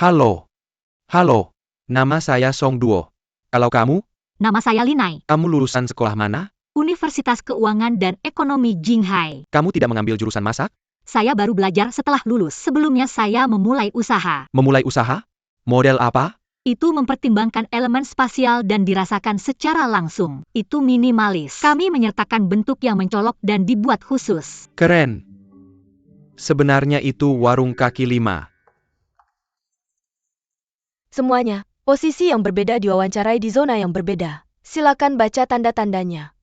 Halo. Halo. Nama saya Song Duo. Kalau kamu? Nama saya Linai. Kamu lulusan sekolah mana? Universitas Keuangan dan Ekonomi Jinghai. Kamu tidak mengambil jurusan masak? Saya baru belajar setelah lulus. Sebelumnya saya memulai usaha. Memulai usaha? Model apa? Itu mempertimbangkan elemen spasial dan dirasakan secara langsung. Itu minimalis. Kami menyertakan bentuk yang mencolok dan dibuat khusus. Keren. Sebenarnya itu warung kaki lima. Semuanya, posisi yang berbeda diwawancarai di zona yang berbeda. Silakan baca tanda-tandanya.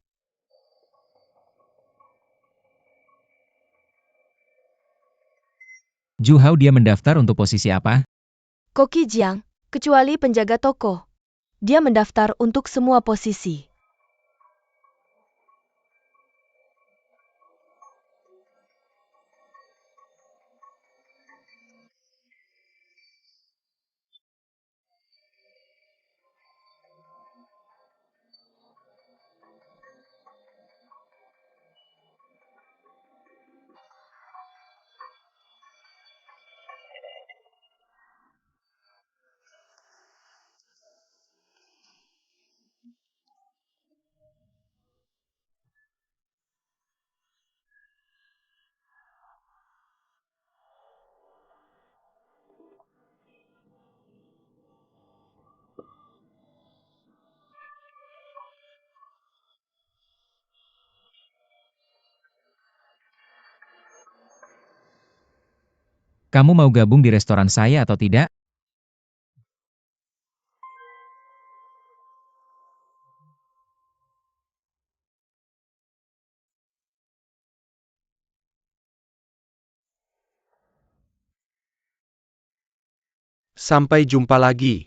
Ju Hao dia mendaftar untuk posisi apa? Koki Jiang, kecuali penjaga toko. Dia mendaftar untuk semua posisi. Kamu mau gabung di restoran saya atau tidak? Sampai jumpa lagi.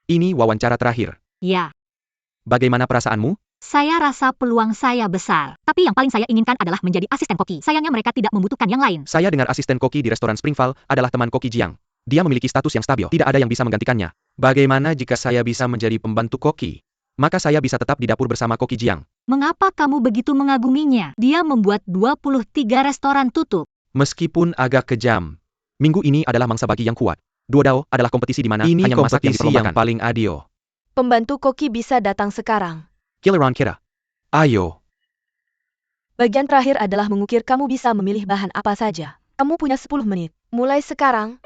Ini wawancara terakhir. Ya, Bagaimana perasaanmu? saya rasa peluang saya besar. Tapi yang paling saya inginkan adalah menjadi asisten koki. Sayangnya mereka tidak membutuhkan yang lain. Saya dengar asisten koki di restoran Springval adalah teman koki Jiang. Dia memiliki status yang stabil. Tidak ada yang bisa menggantikannya. Bagaimana jika saya bisa menjadi pembantu koki? Maka saya bisa tetap di dapur bersama koki Jiang. Mengapa kamu begitu mengaguminya? Dia membuat 23 restoran tutup. Meskipun agak kejam, minggu ini adalah mangsa bagi yang kuat. Duodao adalah kompetisi di mana Ini hanya memasak yang kompetisi diperlombakan. Paling adil. Pembantu koki bisa datang sekarang. Giliran kita. Ayo. Bagian terakhir adalah mengukir. Kamu bisa memilih bahan apa saja. Kamu punya 10 menit. Mulai sekarang.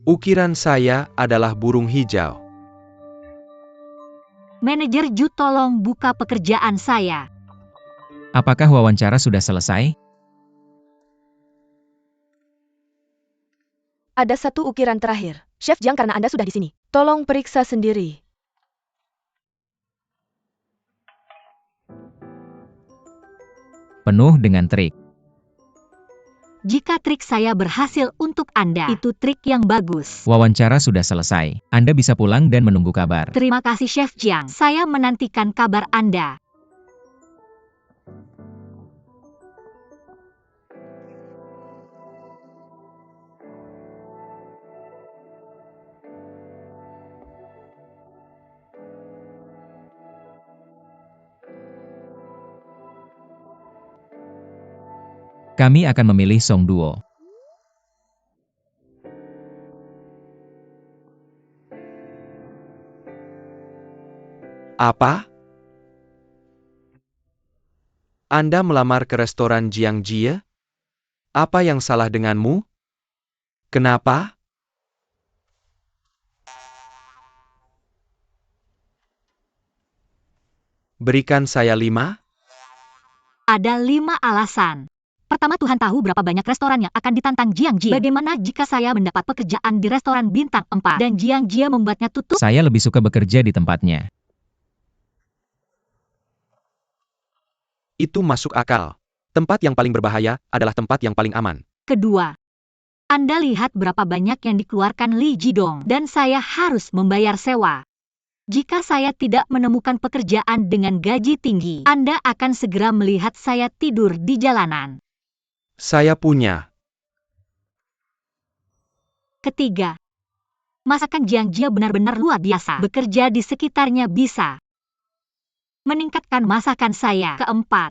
Ukiran saya adalah burung hijau. Manajer Ju, tolong buka pekerjaan saya. Apakah wawancara sudah selesai? Ada satu ukiran terakhir. Chef Jiang, karena Anda sudah di sini, tolong periksa sendiri. Penuh dengan trik. Jika trik saya berhasil untuk Anda, itu trik yang bagus. Wawancara sudah selesai. Anda bisa pulang dan menunggu kabar. Terima kasih Chef Jiang. Saya menantikan kabar Anda. Kami akan memilih Song Duo. Apa? Anda melamar ke restoran Jiang Jie? Apa yang salah denganmu? Kenapa? Berikan saya 5? Ada 5 alasan. Pertama, Tuhan tahu berapa banyak restoran yang akan ditantang Jiang Jie. Bagaimana jika saya mendapat pekerjaan di restoran bintang 4 dan Jiang Jie membuatnya tutup? Saya lebih suka bekerja di tempatnya. Itu masuk akal. Tempat yang paling berbahaya adalah tempat yang paling aman. Kedua, Anda lihat berapa banyak yang dikeluarkan Li Jidong dan saya harus membayar sewa. Jika saya tidak menemukan pekerjaan dengan gaji tinggi, Anda akan segera melihat saya tidur di jalanan. Saya punya. Ketiga, masakan Jiang Jia benar-benar luar biasa. Bekerja di sekitarnya bisa meningkatkan masakan saya. Keempat,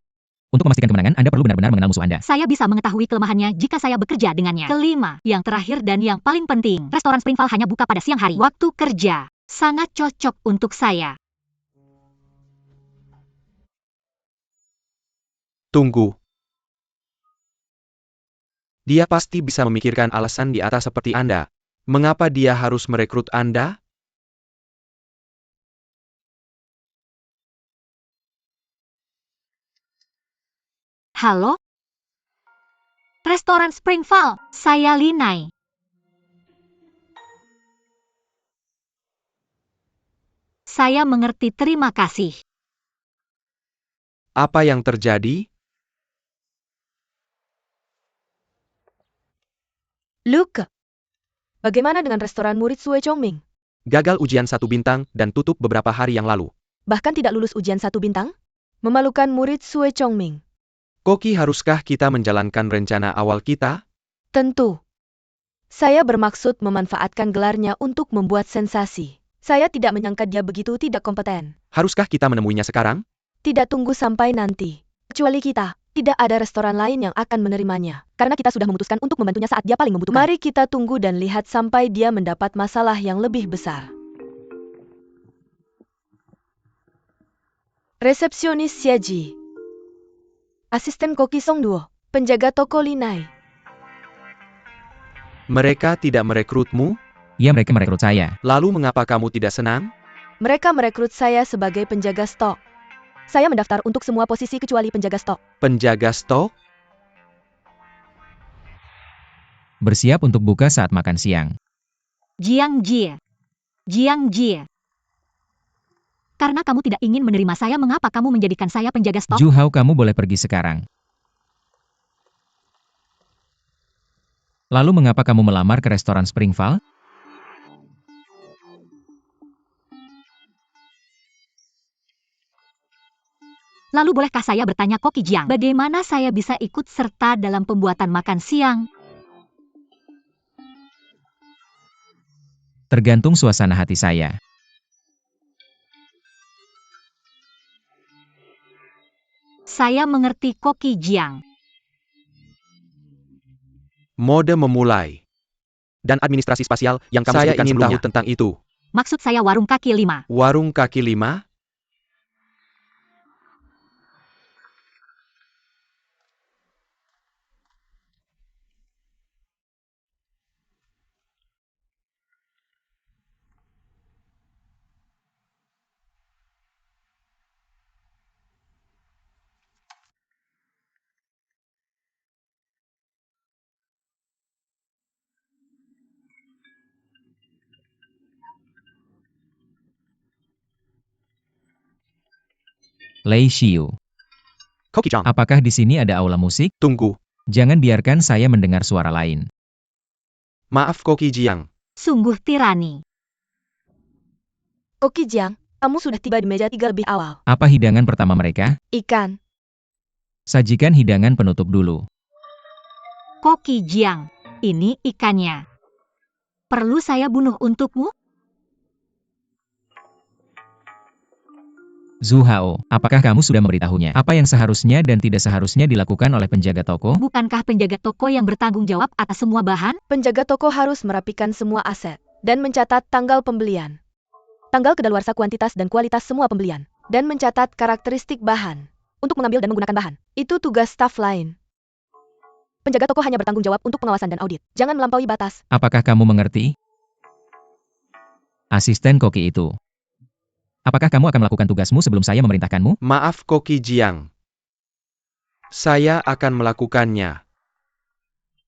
Untuk memastikan kemenangan, Anda perlu benar-benar mengenal musuh Anda. saya bisa mengetahui kelemahannya jika saya bekerja dengannya. Kelima, yang terakhir dan yang paling penting, restoran Springval hanya buka pada siang hari. Waktu kerja sangat cocok untuk saya. Tunggu. Dia pasti bisa memikirkan alasan di atas seperti Anda. Mengapa dia harus merekrut Anda? Halo? Restoran Springval, saya Linai. Saya mengerti, terima kasih. Apa yang terjadi? Luke, bagaimana dengan restoran murid Sue Chongming? Gagal ujian 1 bintang dan tutup beberapa hari yang lalu. Bahkan tidak lulus ujian 1 bintang? Memalukan murid Sue Chongming. Koki, haruskah kita menjalankan rencana awal kita? Tentu. Saya bermaksud memanfaatkan gelarnya untuk membuat sensasi. Saya tidak menyangka dia begitu tidak kompeten. Haruskah kita menemuinya sekarang? Tidak tunggu sampai nanti. Kecuali kita, tidak ada restoran lain yang akan menerimanya. Karena kita sudah memutuskan untuk membantunya saat dia paling membutuhkan. Mari kita tunggu dan lihat sampai dia mendapat masalah yang lebih besar. Resepsionis Xiaji. Asisten Koki Songduo. Penjaga toko Linai. Mereka tidak merekrutmu? Ya, mereka merekrut saya. Lalu mengapa kamu tidak senang? Mereka merekrut saya sebagai penjaga stok. Saya mendaftar untuk semua posisi kecuali penjaga stok. Penjaga stok? Bersiap untuk buka saat makan siang. Jiang Jie. Jiang Jie. Karena kamu tidak ingin menerima saya, mengapa kamu menjadikan saya penjaga stok? Zhu Hao, kamu boleh pergi sekarang. Lalu mengapa kamu melamar ke restoran Springval? Lalu bolehkah saya bertanya, Koki Jiang, bagaimana saya bisa ikut serta dalam pembuatan makan siang? Tergantung suasana hati saya. Saya mengerti, Koki Jiang. Mode memulai. Dan administrasi spasial yang kamu Saya sebutkan ingin sebelumnya. tahu Tentang itu. Maksud saya warung kaki 5. Warung kaki 5? Lei Xiu. Koki Jiang. Apakah di sini ada aula musik? Tunggu. Jangan biarkan saya mendengar suara lain. Maaf, Koki Jiang. Sungguh tirani. Koki Jiang, kamu sudah tiba di meja 3 lebih awal. Apa hidangan pertama mereka? Ikan. Sajikan hidangan penutup dulu. Koki Jiang, ini ikannya. Perlu saya bunuh untukmu? Zhu Hao, apakah kamu sudah memberitahunya apa yang seharusnya dan tidak seharusnya dilakukan oleh penjaga toko? Bukankah penjaga toko yang bertanggung jawab atas semua bahan? Penjaga toko harus merapikan semua aset dan mencatat tanggal pembelian, tanggal kedaluarsa kuantitas dan kualitas semua pembelian, dan mencatat karakteristik bahan untuk mengambil dan menggunakan bahan. Itu tugas staf lain. Penjaga toko hanya bertanggung jawab untuk pengawasan dan audit. Jangan melampaui batas. Apakah kamu mengerti? Asisten koki itu. Apakah kamu akan melakukan tugasmu sebelum saya memerintahkanmu? Maaf, Koki Jiang. Saya akan melakukannya.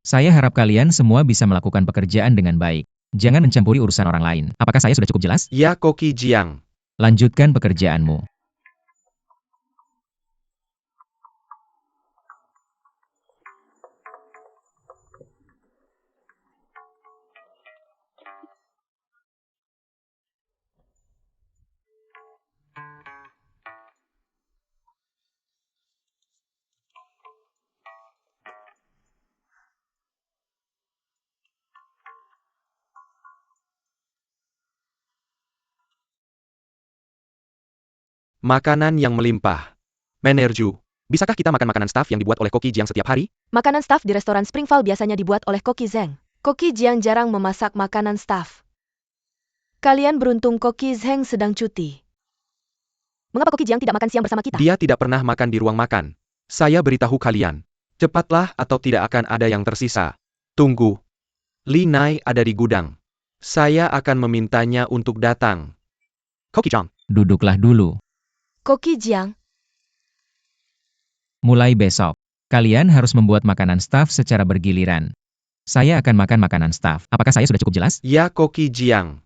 Saya harap kalian semua bisa melakukan pekerjaan dengan baik. Jangan mencampuri urusan orang lain. Apakah saya sudah cukup jelas? Ya, Koki Jiang. Lanjutkan pekerjaanmu. Makanan yang melimpah. Menerju, bisakah kita makan makanan staff yang dibuat oleh Koki Jiang setiap hari? Makanan staff di restoran Springval biasanya dibuat oleh Koki Zheng. Koki Jiang jarang memasak makanan staff. Kalian beruntung Koki Zheng sedang cuti. Mengapa Koki Jiang tidak makan siang bersama kita? Dia tidak pernah makan di ruang makan. Saya beritahu kalian. Cepatlah atau tidak akan ada yang tersisa. Tunggu. Li Nai ada di gudang. Saya akan memintanya untuk datang. Koki Jiang. Duduklah dulu. Koki Jiang, Mulai besok, kalian harus membuat makanan staff secara bergiliran. Saya akan makan makanan staff. Apakah saya sudah cukup jelas? Ya Koki Jiang.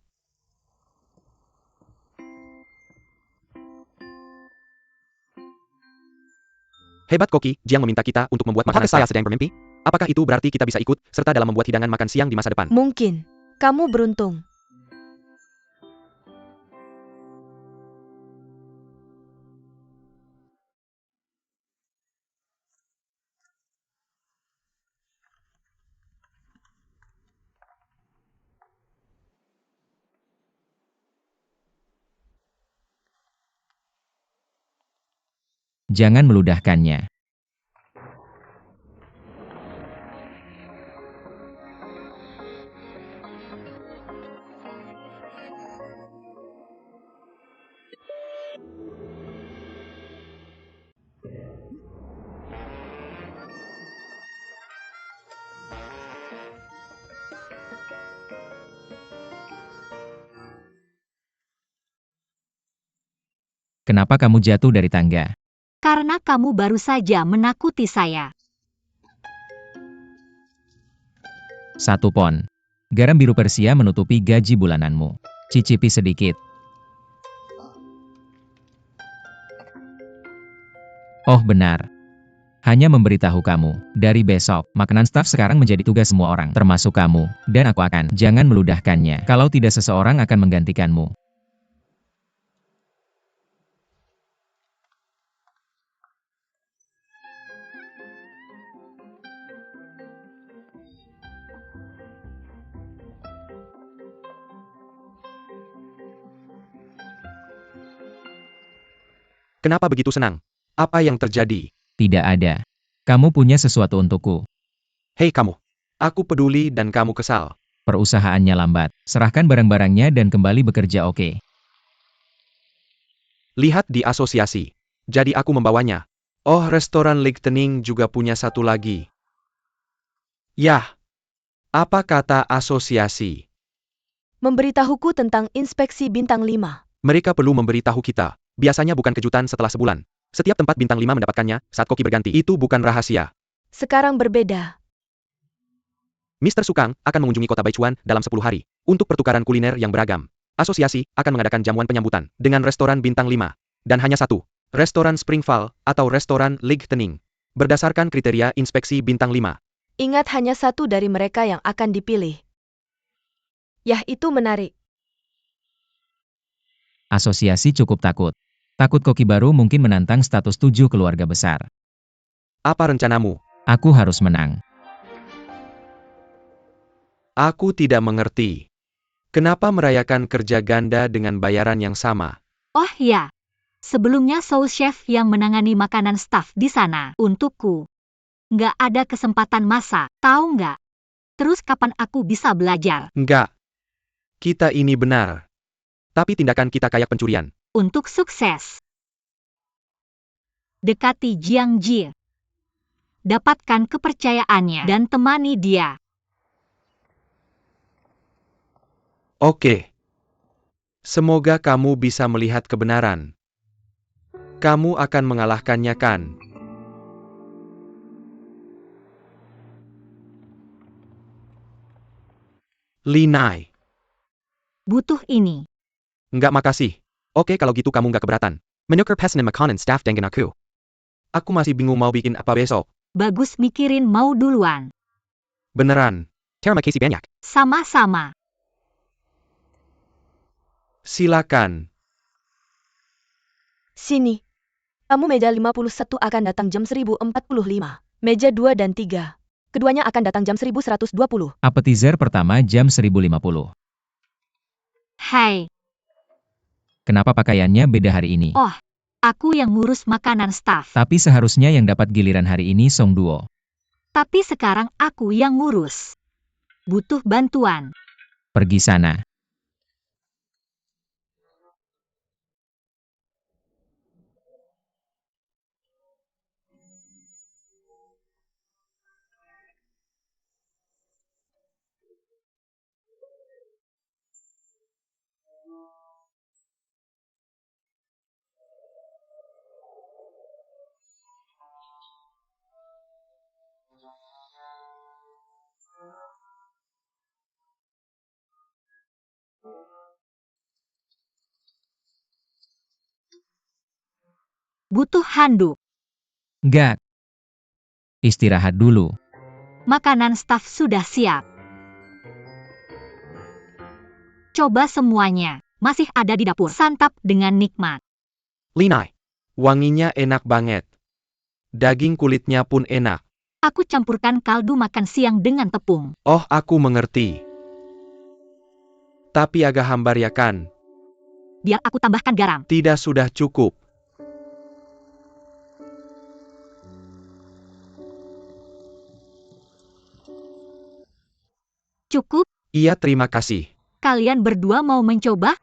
Hebat Koki, Jiang meminta kita untuk membuat makanan staff. Apakah saya sedang bermimpi? Apakah itu berarti kita bisa ikut serta dalam membuat hidangan makan siang di masa depan? mungkin. Kamu beruntung. Jangan meludahkannya. Kenapa kamu jatuh dari tangga? Karena kamu baru saja menakuti saya. 1 pon. Garam biru Persia menutupi gaji bulananmu. Cicipi sedikit. Oh benar. Hanya memberitahu kamu, dari besok, makanan staf sekarang menjadi tugas semua orang, termasuk kamu, dan aku akan, jangan meludahkannya, kalau tidak seseorang akan menggantikanmu. Kenapa begitu senang? Apa yang terjadi? Tidak ada. Kamu punya sesuatu untukku. Hei kamu. Aku peduli dan kamu kesal. Perusahaannya lambat. Serahkan barang-barangnya dan kembali bekerja oke. Lihat di asosiasi. Jadi aku membawanya. Oh, restoran Lightening juga punya satu lagi. Yah. Apa kata asosiasi? Memberitahuku tentang inspeksi bintang 5. Mereka perlu memberitahu kita. Biasanya bukan kejutan setelah sebulan. Setiap tempat bintang 5 mendapatkannya saat Koki berganti. Itu bukan rahasia. Sekarang berbeda. Mr. Sukang akan mengunjungi kota Baichuan dalam 10 hari. Untuk pertukaran kuliner yang beragam. Asosiasi akan mengadakan jamuan penyambutan dengan restoran bintang 5. Dan hanya satu. Restoran Springval atau restoran Lightening. Berdasarkan kriteria inspeksi bintang 5. Ingat hanya satu dari mereka yang akan dipilih. Yah, itu menarik. Asosiasi cukup takut. Takut Koki baru mungkin menantang status 7 keluarga besar. Apa rencanamu? Aku harus menang. Aku tidak mengerti. Kenapa merayakan kerja ganda dengan bayaran yang sama? Oh ya, sebelumnya sous chef yang menangani makanan staf di sana untukku. Nggak ada kesempatan masak, tahu nggak? Terus kapan aku bisa belajar? Enggak. Kita ini benar. Tapi tindakan kita kayak pencurian. Untuk sukses, dekati Jiang Ji. Dapatkan kepercayaannya dan temani dia. Oke. Semoga kamu bisa melihat kebenaran. Kamu akan mengalahkannya kan? Li Nai. Butuh ini. Enggak makasih. Oke kalau gitu kamu nggak keberatan. Menyuker pesanan makanan staff dengan aku. Aku masih bingung mau bikin apa besok. Bagus mikirin mau duluan. Beneran. Terima kasih banyak. Sama-sama. Silakan. Sini. Tamu meja 51 akan datang jam 1045. Meja 2 dan 3. Keduanya akan datang jam 1120. Appetizer pertama jam 1050. Hai, Kenapa pakaiannya beda hari ini? Oh, Aku yang ngurus makanan staff. Tapi seharusnya yang dapat giliran hari ini Song Duo. Tapi sekarang aku yang ngurus. Butuh bantuan. Pergi sana. Butuh handuk. Gak. Istirahat dulu. Makanan staff sudah siap. Coba semuanya. Masih ada di dapur. Santap dengan nikmat. Linai. Wanginya enak banget. Daging kulitnya pun enak. Aku campurkan kaldu makan siang dengan tepung. Oh, aku mengerti. Tapi agak hambar ya kan? Biar aku tambahkan garam. Tidak, sudah cukup. Cukup? Iya, terima kasih. Kalian berdua mau mencoba?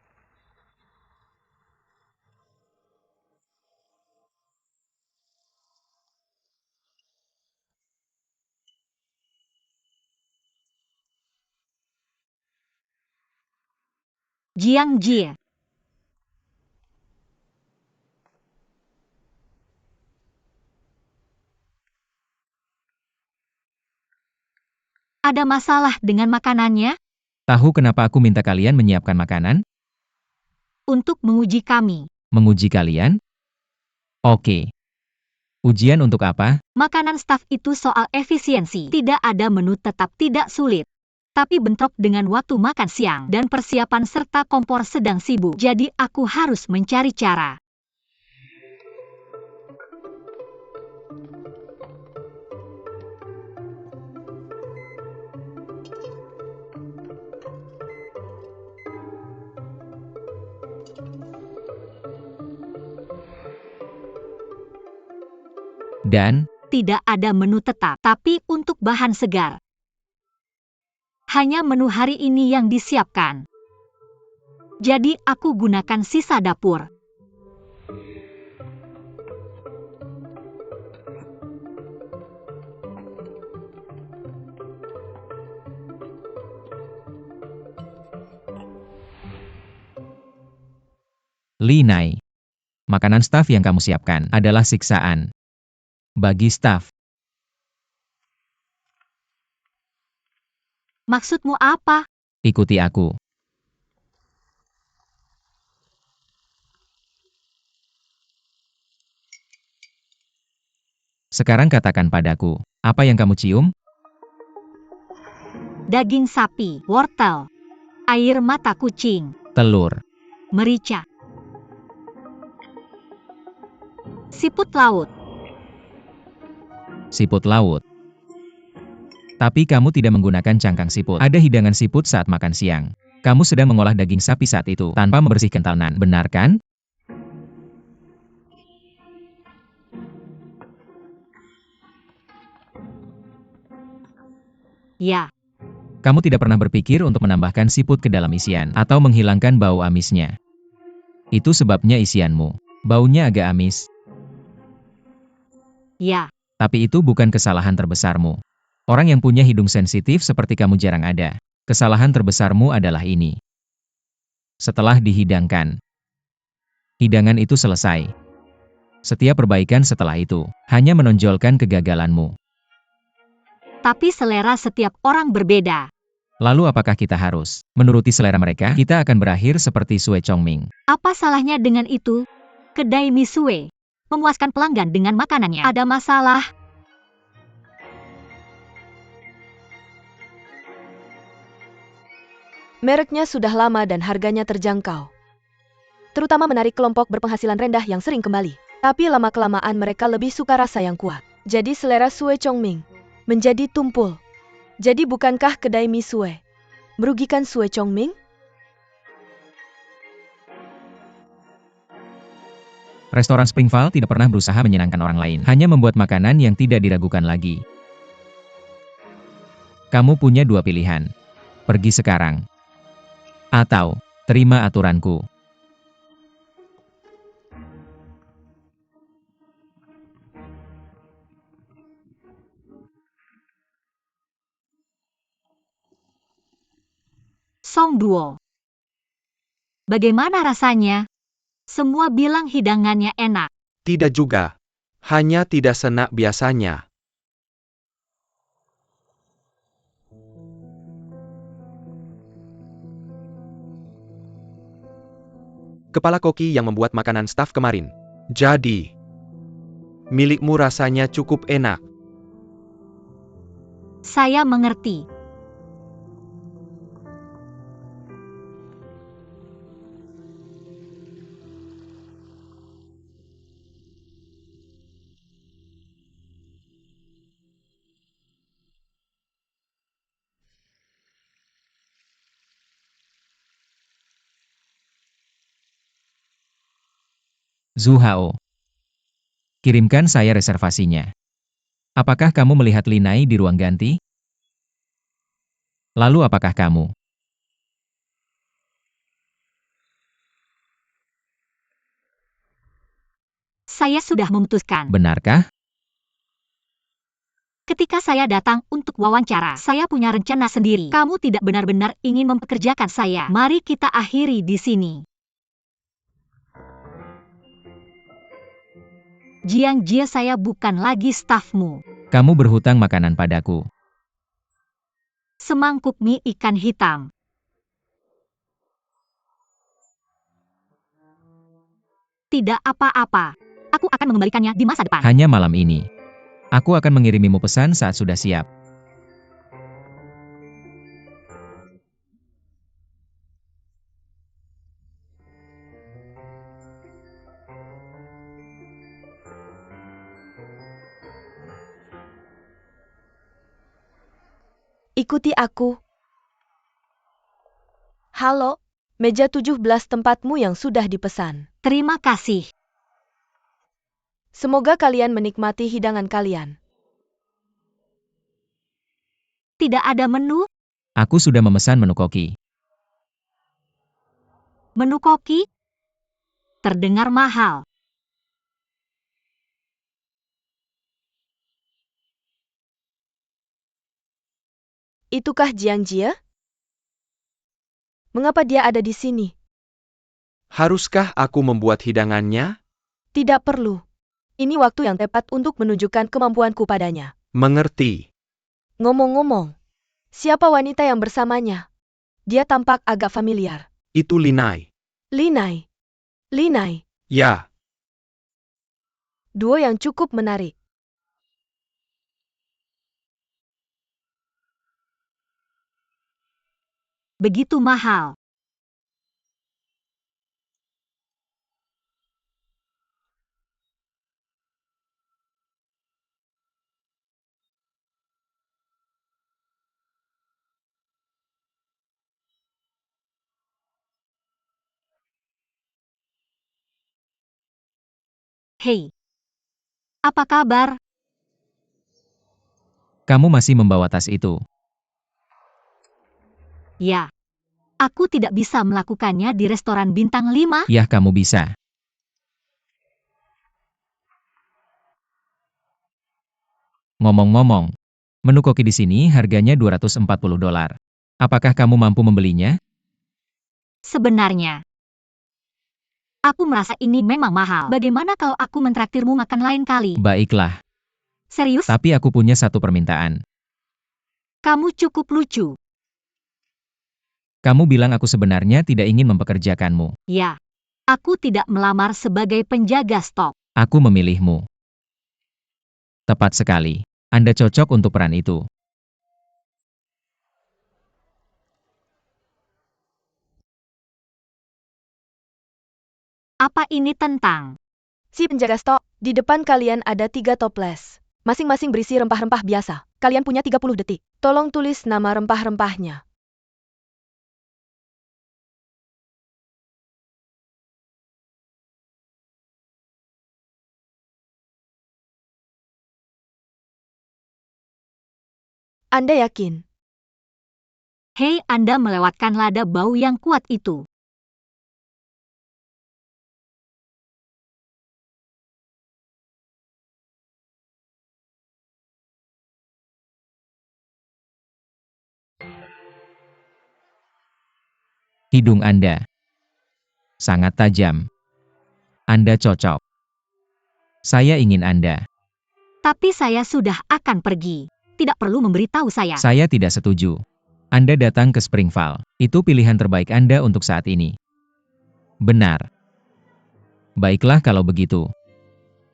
Jiang Jie. Ada masalah dengan makanannya? Tahu kenapa aku minta kalian menyiapkan makanan? Untuk menguji kami. Menguji kalian? Oke. Ujian untuk apa? Makanan staff itu soal efisiensi. Tidak ada menu tetap, tidak sulit. Tapi bentrok dengan waktu makan siang dan persiapan serta kompor sedang sibuk. Jadi aku harus mencari cara. Dan, Tidak ada menu tetap, tapi untuk bahan segar. Hanya menu hari ini yang disiapkan. Jadi aku gunakan sisa dapur. Linai. Makanan staf yang kamu siapkan adalah siksaan. Bagi staf. Maksudmu apa? Ikuti aku. Sekarang katakan padaku, apa yang kamu cium? Daging sapi, wortel, air mata kucing, Telur. merica, siput laut. Siput laut. Tapi kamu tidak menggunakan cangkang siput. Ada hidangan siput saat makan siang. Kamu sedang mengolah daging sapi saat itu, tanpa membersihkan talenan, benar kan? Ya, Kamu tidak pernah berpikir untuk menambahkan siput ke dalam isian, atau menghilangkan bau amisnya. Itu sebabnya isianmu. Baunya agak amis. ya. Tapi itu bukan kesalahan terbesarmu. Orang yang punya hidung sensitif seperti kamu jarang ada. Kesalahan terbesarmu adalah ini. Setelah dihidangkan, hidangan itu selesai. Setiap perbaikan setelah itu hanya menonjolkan kegagalanmu. Tapi selera setiap orang berbeda. Lalu apakah kita harus menuruti selera mereka? Kita akan berakhir seperti Sue Chongming. Apa salahnya dengan itu? Kedai Misue memuaskan pelanggan dengan makanannya. Ada masalah? Mereknya sudah lama dan harganya terjangkau. Terutama menarik kelompok berpenghasilan rendah yang sering kembali. Tapi lama-kelamaan mereka lebih suka rasa yang kuat. Jadi selera Sue Chongming menjadi tumpul. Jadi bukankah kedai mie Sue merugikan Sue Chongming? Restoran Springvale tidak pernah berusaha menyenangkan orang lain, hanya membuat makanan yang tidak diragukan lagi. Kamu punya dua pilihan. Pergi sekarang. Atau, terima aturanku. Song Duo. Bagaimana rasanya? Semua bilang hidangannya enak. Tidak juga. Hanya tidak senak biasanya. Kepala koki yang membuat makanan staf kemarin. Jadi, milikmu rasanya cukup enak. Saya mengerti. Zhu Hao. Kirimkan saya reservasinya. Apakah kamu melihat Linai di ruang ganti? Lalu apakah kamu? Saya sudah memutuskan. Benarkah? Ketika saya datang untuk wawancara, saya punya rencana sendiri. Kamu tidak benar-benar ingin mempekerjakan saya. Mari kita akhiri di sini. Jiang Jie, saya bukan lagi stafmu. Kamu berhutang makanan padaku. Semangkuk mie ikan hitam. Tidak apa-apa. Aku akan mengembalikannya di masa depan. Hanya malam ini. Aku akan mengirimimu pesan saat sudah siap. Ikuti aku. Halo, meja 17 tempatmu yang sudah dipesan. Terima kasih. Semoga kalian menikmati hidangan kalian. Tidak ada menu? Aku sudah memesan menu koki. Menu koki? Terdengar mahal. Itukah Jiang Jie? Mengapa dia ada di sini? Haruskah aku membuat hidangannya? Tidak perlu. Ini waktu yang tepat untuk menunjukkan kemampuanku padanya. Mengerti. Ngomong-ngomong, siapa wanita yang bersamanya? Dia tampak agak familiar. Itu Linai. Linai. Linai. Ya, Duo yang cukup menarik. Begitu mahal. Hei. Apa kabar? Kamu masih membawa tas itu. Ya. Aku tidak bisa melakukannya di restoran bintang 5. Yah, kamu bisa. Ngomong-ngomong, menu koki di sini harganya $240. Apakah kamu mampu membelinya? Sebenarnya, aku merasa ini memang mahal. Bagaimana kalau aku mentraktirmu makan lain kali? Baiklah, Serius? tapi aku punya satu permintaan. Kamu cukup lucu. Kamu bilang aku sebenarnya tidak ingin mempekerjakanmu. Ya. Aku tidak melamar sebagai penjaga stok. Aku memilihmu. Tepat sekali. Anda cocok untuk peran itu. Apa ini tentang? Si penjaga stok, di depan kalian ada 3 toples. Masing-masing berisi rempah-rempah biasa. Kalian punya 30 detik. Tolong tulis nama rempah-rempahnya. Anda yakin? Hei, Anda melewatkan lada bau yang kuat itu. Hidung Anda sangat tajam. Anda cocok. Saya ingin Anda. Tapi saya sudah akan pergi. Tidak perlu memberitahu saya. Saya tidak setuju. Anda datang ke Springvale. Itu pilihan terbaik Anda untuk saat ini. Benar. Baiklah kalau begitu.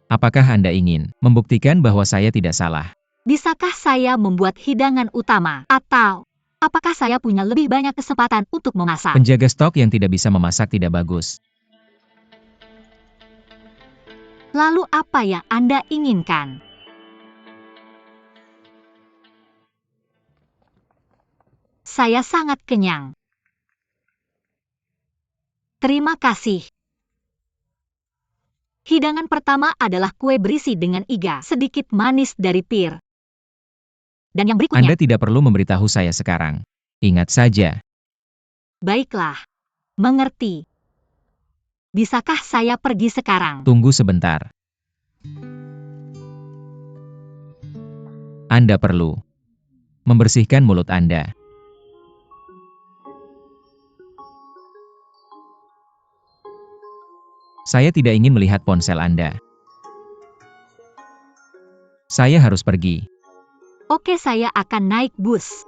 Apakah Anda ingin membuktikan bahwa saya tidak salah? Bisakah saya membuat hidangan utama? Atau apakah saya punya lebih banyak kesempatan untuk memasak? Penjaga stok yang tidak bisa memasak tidak bagus. Lalu apa yang Anda inginkan? Saya sangat kenyang. Terima kasih. Hidangan pertama adalah kue berisi dengan iga, sedikit manis dari pir. Dan yang berikutnya, Anda tidak perlu memberitahu saya sekarang. Ingat saja, baiklah. Mengerti. Bisakah saya pergi sekarang? tunggu sebentar. Anda perlu membersihkan mulut Anda. Saya tidak ingin melihat ponsel Anda. Saya harus pergi. Oke, saya akan naik bus.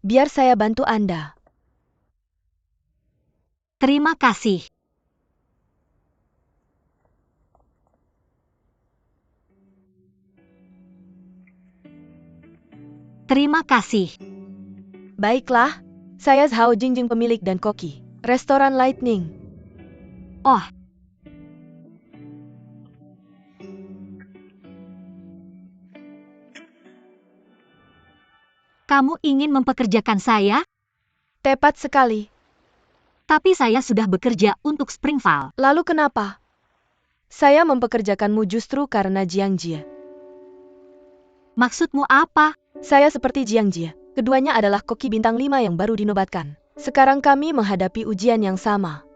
Biar saya bantu Anda. Terima kasih. Terima kasih. Baiklah, saya Zhao Jingjing pemilik dan koki restoran Lightning. Oh, kamu ingin mempekerjakan saya? Tepat sekali. Tapi saya sudah bekerja untuk Springvale. Lalu kenapa? Saya mempekerjakanmu justru karena Jiang Jie. Maksudmu apa? Saya seperti Jiang Jie. Keduanya adalah koki bintang 5 yang baru dinobatkan. Sekarang kami menghadapi ujian yang sama.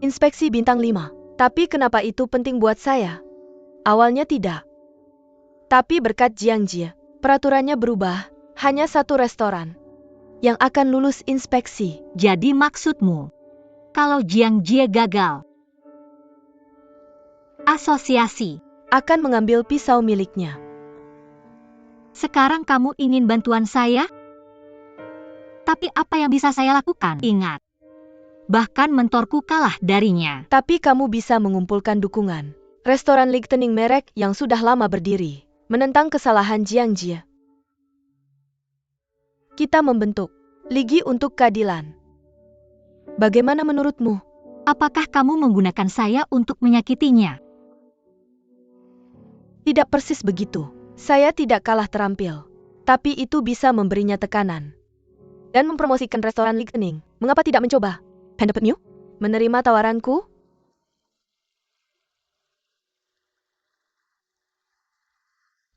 Inspeksi bintang 5. Tapi kenapa itu penting buat saya? Awalnya tidak. Tapi berkat Jiang Jie, peraturannya berubah. Hanya satu restoran yang akan lulus inspeksi. Jadi maksudmu, kalau Jiang Jie gagal, asosiasi, Akan mengambil pisau miliknya. sekarang kamu ingin bantuan saya? Tapi apa yang bisa saya lakukan? Ingat, bahkan mentorku kalah darinya. Tapi kamu bisa mengumpulkan dukungan. Restoran Lightning merek yang sudah lama berdiri, menentang kesalahan Jiang Jie. Kita membentuk Ligi untuk Keadilan. Bagaimana menurutmu? Apakah kamu menggunakan saya untuk menyakitinya? Tidak persis begitu. Saya tidak kalah terampil. Tapi itu bisa memberinya tekanan. Dan mempromosikan restoran Lightning. Mengapa tidak mencoba? Pendapat Mew? Menerima tawaranku?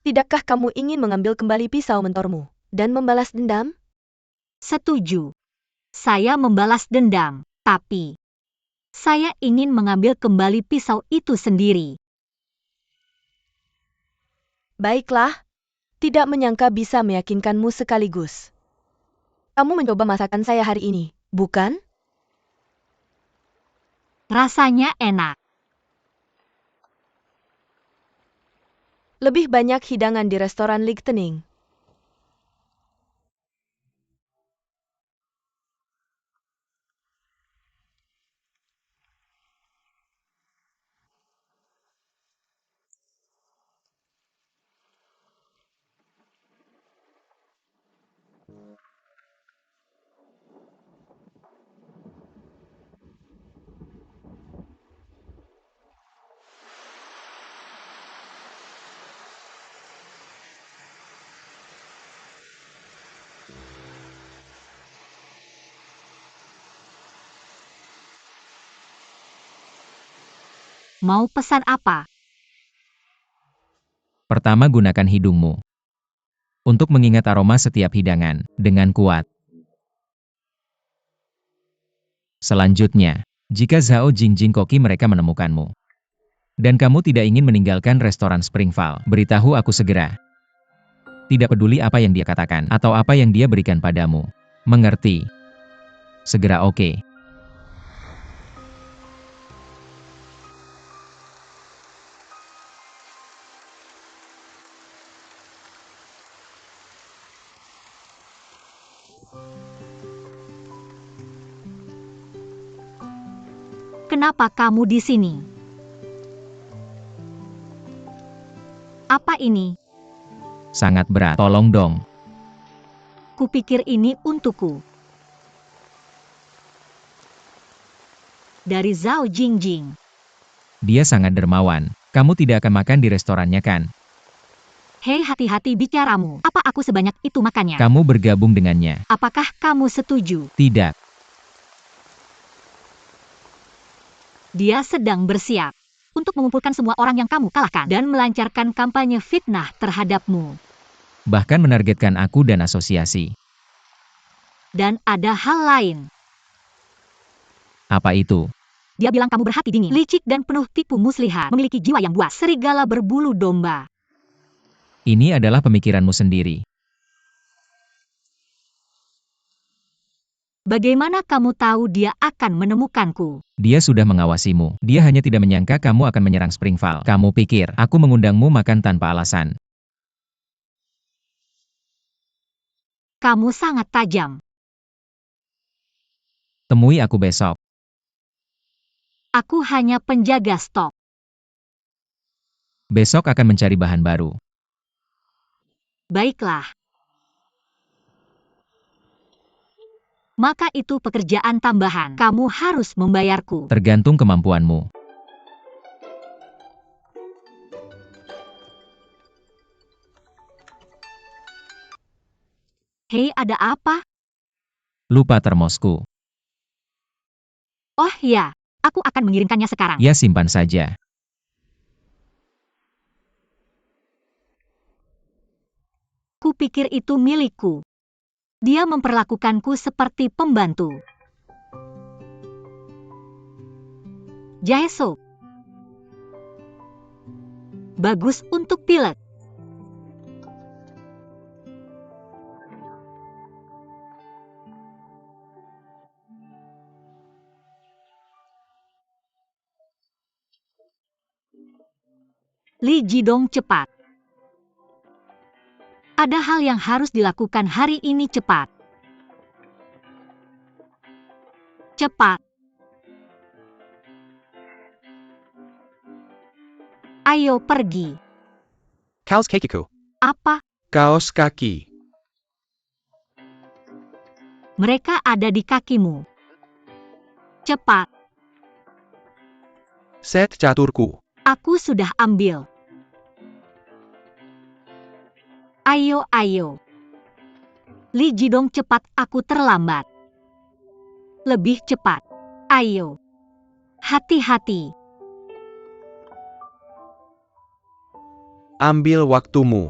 Tidakkah kamu ingin mengambil kembali pisau mentormu dan membalas dendam? Setuju. Saya membalas dendam, tapi saya ingin mengambil kembali pisau itu sendiri. Baiklah, tidak menyangka bisa meyakinkanmu sekaligus. Kamu mencoba masakan saya hari ini, bukan? Rasanya enak. Lebih banyak hidangan di restoran Lightning. Mau pesan apa? Pertama, gunakan hidungmu untuk mengingat aroma setiap hidangan dengan kuat. Selanjutnya, jika Zhao Jingjing Koki mereka menemukanmu, dan kamu tidak ingin meninggalkan restoran Springval, beritahu aku segera. Tidak peduli apa yang dia katakan atau apa yang dia berikan padamu. Mengerti? Segera oke. Kenapa kamu di sini? Apa ini? Sangat berat, tolong dong. Kupikir ini untukku. Dari Zhao Jingjing. Dia sangat dermawan. Kamu tidak akan makan di restorannya kan? Hei, hati-hati bicaramu. Apa aku sebanyak itu makannya? Kamu bergabung dengannya. Apakah kamu setuju? Tidak. Dia sedang bersiap untuk mengumpulkan semua orang yang kamu kalahkan dan melancarkan kampanye fitnah terhadapmu. Bahkan menargetkan aku dan asosiasi. Dan ada hal lain. Apa itu? Dia bilang kamu berhati dingin, licik dan penuh tipu muslihat, memiliki jiwa yang buas, serigala berbulu domba. Ini adalah pemikiranmu sendiri. Bagaimana kamu tahu dia akan menemukanku? Dia sudah mengawasimu. Dia hanya tidak menyangka kamu akan menyerang Springval. Kamu pikir aku mengundangmu makan tanpa alasan. Kamu sangat tajam. Temui aku besok. Aku hanya penjaga stok. Besok akan mencari bahan baru. Baiklah. Maka itu pekerjaan tambahan. Kamu harus membayarku. Tergantung kemampuanmu. Hei, ada apa? Lupa termosku. Oh ya, aku akan mengirimkannya sekarang. Ya, simpan saja. Kupikir itu milikku. Dia memperlakukanku seperti pembantu. Jahe sup. Bagus untuk pilek. Li Jidong cepat. Ada hal yang harus dilakukan hari ini cepat. Cepat. Ayo pergi. Kaos kakiku. Apa? Kaos kaki. Mereka ada di kakimu. Cepat. Set caturku. Aku sudah ambil. Ayo, ayo. Li Jidong cepat, aku terlambat. Lebih cepat. Ayo. Hati-hati. Ambil waktumu.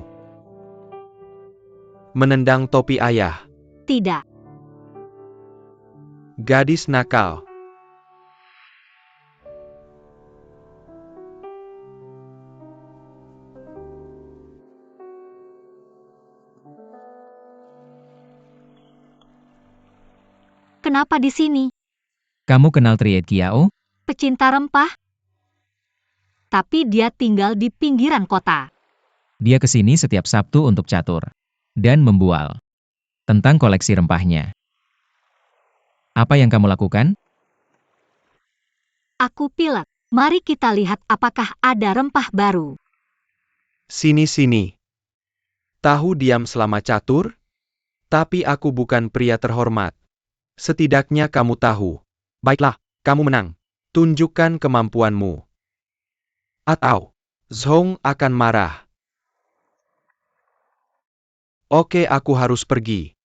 Menendang topi ayah. Tidak. Gadis nakal. Kenapa di sini? Kamu kenal Triad Kiao? Pecinta rempah? Tapi dia tinggal di pinggiran kota. Dia kesini setiap Sabtu untuk catur. Dan membual. Tentang koleksi rempahnya. Apa yang kamu lakukan? Aku pilek. Mari kita lihat apakah ada rempah baru. Sini-sini. Tahu diam selama catur? Tapi aku bukan pria terhormat. Setidaknya kamu tahu. Baiklah, kamu menang. Tunjukkan kemampuanmu. Atau, Zhong akan marah. Oke, aku harus pergi.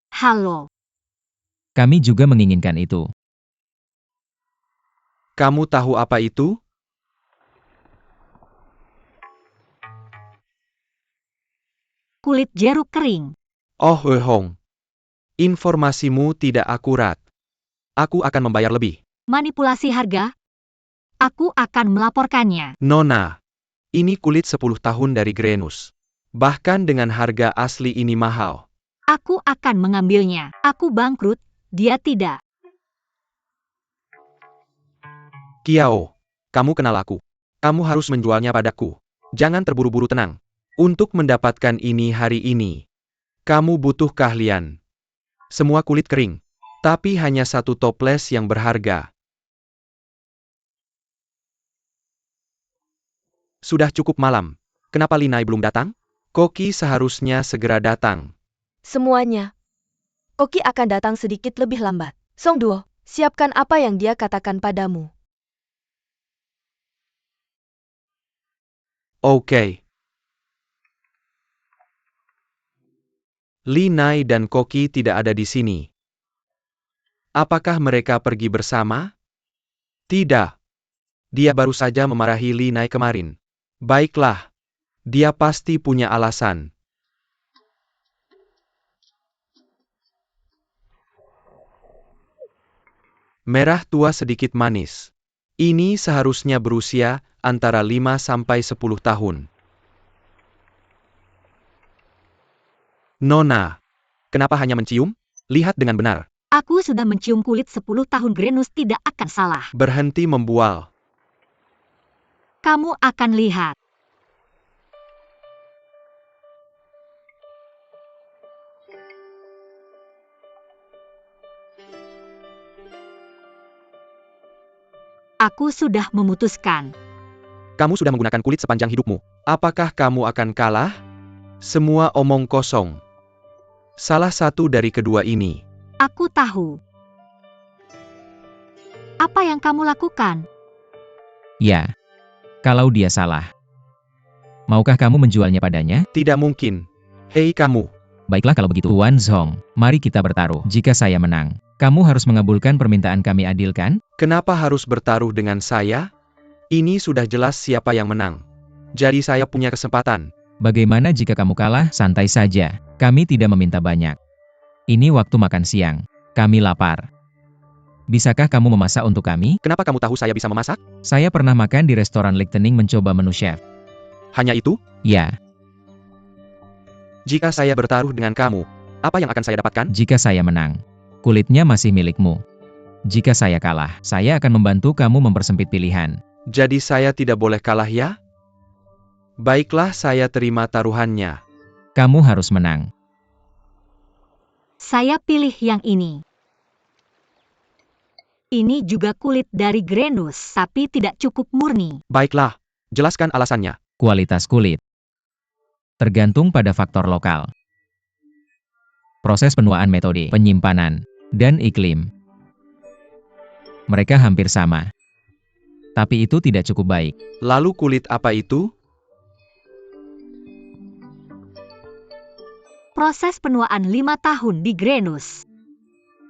Halo. Kami juga menginginkan itu. Kamu tahu apa itu? kulit jeruk kering. Oh Hong, informasimu tidak akurat. Aku akan membayar lebih. Manipulasi harga? Aku akan melaporkannya. Nona, ini kulit 10 tahun dari Grenus. Bahkan dengan harga asli ini mahal. Aku akan mengambilnya. Aku bangkrut, dia tidak. Kiao, kamu kenal aku. Kamu harus menjualnya padaku. Jangan terburu-buru, tenang. Untuk mendapatkan ini hari ini, kamu butuh keahlian. Semua kulit kering. Tapi hanya satu toples yang berharga. Sudah cukup malam. Kenapa Linai belum datang? Koki seharusnya segera datang. Semuanya. Koki akan datang sedikit lebih lambat. Song Duo, siapkan apa yang dia katakan padamu. Oke. Linai dan Koki tidak ada di sini. Apakah mereka pergi bersama? Tidak. Dia baru saja memarahi Linai kemarin. Baiklah. Dia pasti punya alasan. Merah tua sedikit manis. Ini seharusnya berusia antara 5 sampai 10 tahun. Nona, kenapa hanya mencium? Lihat dengan benar. Aku sudah mencium kulit 10 tahun Grenus tidak akan salah. Berhenti membual. Kamu akan lihat. Aku sudah memutuskan. Kamu sudah menggunakan kulit sepanjang hidupmu. Apakah kamu akan kalah? Semua omong kosong. Salah satu dari kedua ini. Aku tahu. Apa yang kamu lakukan? Ya. Kalau dia salah. Maukah kamu menjualnya padanya? Tidak mungkin. Hei kamu. Baiklah kalau begitu Wan Zhong, mari kita bertaruh. Jika saya menang, kamu harus mengabulkan permintaan kami, adil kan? Kenapa harus bertaruh dengan saya? Ini sudah jelas siapa yang menang. Jadi saya punya kesempatan. Bagaimana jika kamu kalah? Santai saja. Kami tidak meminta banyak. Ini waktu makan siang. Kami lapar. Bisakah kamu memasak untuk kami? Kenapa kamu tahu saya bisa memasak? Saya pernah makan di restoran Lichtening mencoba menu chef. Hanya itu? Ya, Jika saya bertaruh dengan kamu, apa yang akan saya dapatkan? jika saya menang, kulitnya masih milikmu. Jika saya kalah, saya akan membantu kamu mempersempit pilihan. Jadi saya tidak boleh kalah ya? Baiklah, saya terima taruhannya. Kamu harus menang. Saya pilih yang ini. Ini juga kulit dari Grenus, tapi tidak cukup murni. Baiklah, jelaskan alasannya. Kualitas kulit tergantung pada faktor lokal, proses penuaan, metode penyimpanan, dan iklim. Mereka hampir sama. Tapi itu tidak cukup baik. Lalu kulit apa itu? Proses penuaan 5 tahun di Grenus.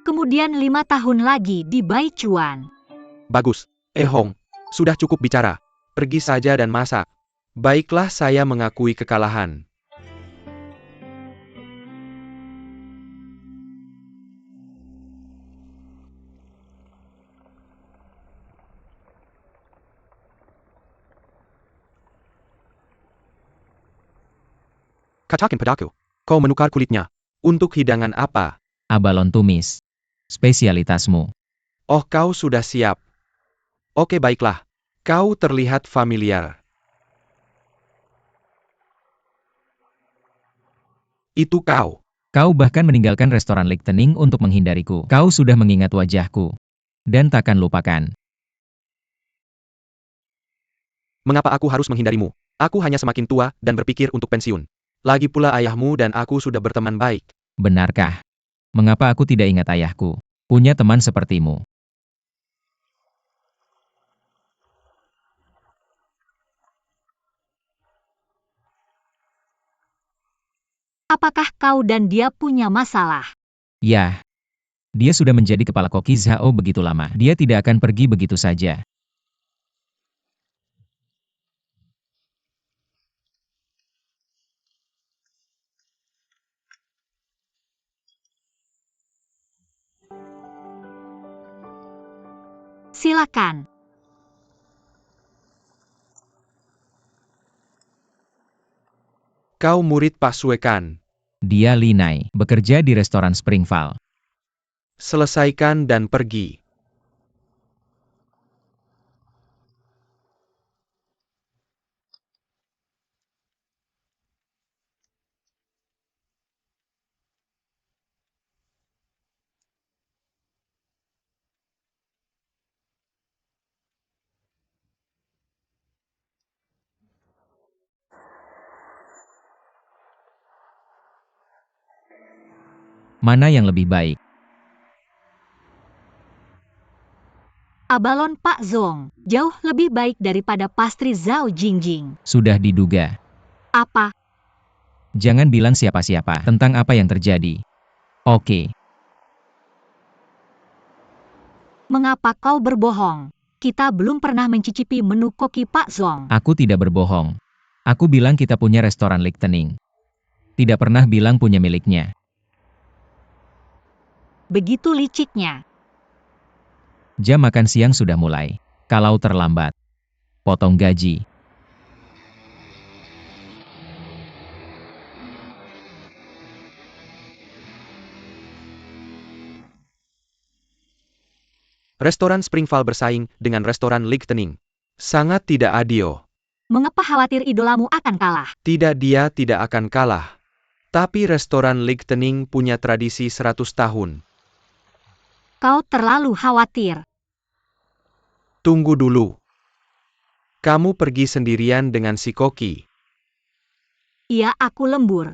Kemudian 5 tahun lagi di Baichuan. Bagus. Hong, sudah cukup bicara. Pergi saja dan masak. Baiklah, saya mengakui kekalahan. Katakan padaku, kau menukar kulitnya. Untuk hidangan apa? Abalon tumis. Spesialitasmu. Oh, kau sudah siap. Oke, baiklah. Kau terlihat familiar. Itu kau. Kau bahkan meninggalkan restoran Lichtening untuk menghindariku. Kau sudah mengingat wajahku. Dan takkan lupakan. Mengapa aku harus menghindarimu? Aku hanya semakin tua dan berpikir untuk pensiun. Lagi pula ayahmu dan aku sudah berteman baik. Benarkah? Mengapa aku tidak ingat ayahku? Punya teman sepertimu. Apakah kau dan dia punya masalah? Ya. Dia sudah menjadi kepala koki Zhao begitu lama. Dia tidak akan pergi begitu saja. Silakan. Kau murid Pak Suekan. Dia Linai, bekerja di restoran Springval. Selesaikan dan pergi. Mana yang lebih baik? Abalon Pak Zong, jauh lebih baik daripada pastri Zhao Jingjing. Sudah diduga. Apa? Jangan bilang siapa-siapa tentang apa yang terjadi. Oke, Mengapa kau berbohong? Kita belum pernah mencicipi menu koki Pak Zong. aku tidak berbohong. Aku bilang kita punya restoran Lichtenning. Tidak pernah bilang punya miliknya. Begitu liciknya. Jam makan siang sudah mulai. Kalau terlambat, potong gaji. Restoran Springval bersaing dengan restoran Lichtenning. Sangat tidak adil. Mengapa khawatir idolamu akan kalah? Tidak, dia tidak akan kalah. Tapi restoran Lichtenning punya tradisi 100 tahun. Kau terlalu khawatir. Tunggu dulu. Kamu pergi sendirian dengan si Koki. Iya, aku lembur.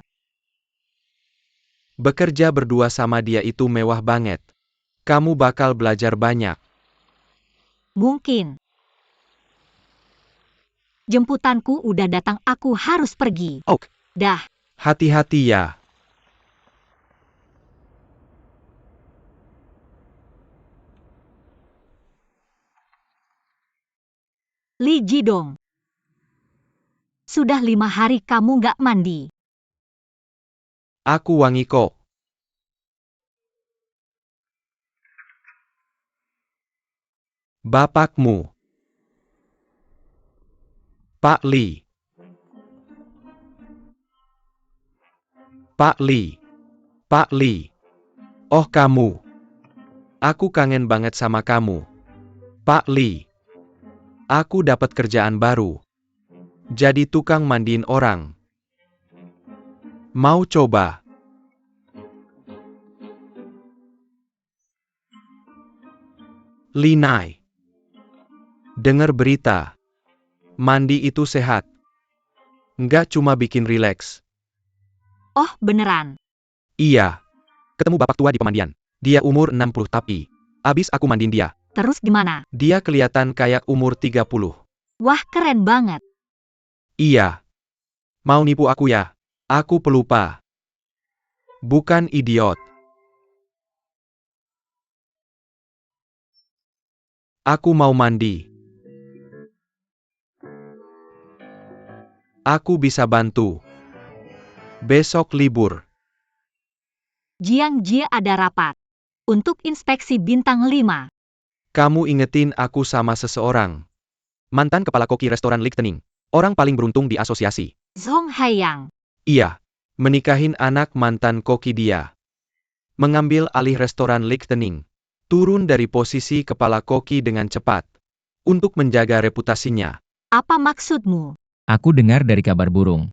Bekerja berdua sama dia itu mewah banget. Kamu bakal belajar banyak. Mungkin. Jemputanku udah datang, aku harus pergi. Ok, Dah. hati-hati ya. Li Jidong. Sudah 5 hari kamu nggak mandi. Aku wangi kok. Bapakmu. Pak Li. Pak Li. Pak Li. Oh kamu. Aku kangen banget sama kamu. Pak Li. Aku dapat kerjaan baru. Jadi tukang mandiin orang. Mau coba? Linai. Dengar berita. Mandi itu sehat. Nggak cuma bikin rileks. Oh, beneran. Iya. Ketemu bapak tua di pemandian. Dia umur 60 tapi. Abis aku mandiin dia. Terus gimana? Dia kelihatan kayak umur 30. Wah, keren banget. Iya. Mau nipu aku ya? Aku pelupa. Bukan idiot. Aku mau mandi. Aku bisa bantu. Besok libur. Jiang Jie ada rapat. Untuk inspeksi bintang 5. Kamu ingetin aku sama seseorang. Mantan kepala koki restoran Lichtenning. Orang paling beruntung di asosiasi. Zhong Haiyang. Iya. Menikahin anak mantan koki dia. Mengambil alih restoran Lichtenning. Turun dari posisi kepala koki dengan cepat. Untuk menjaga reputasinya. Apa maksudmu? Aku dengar dari kabar burung.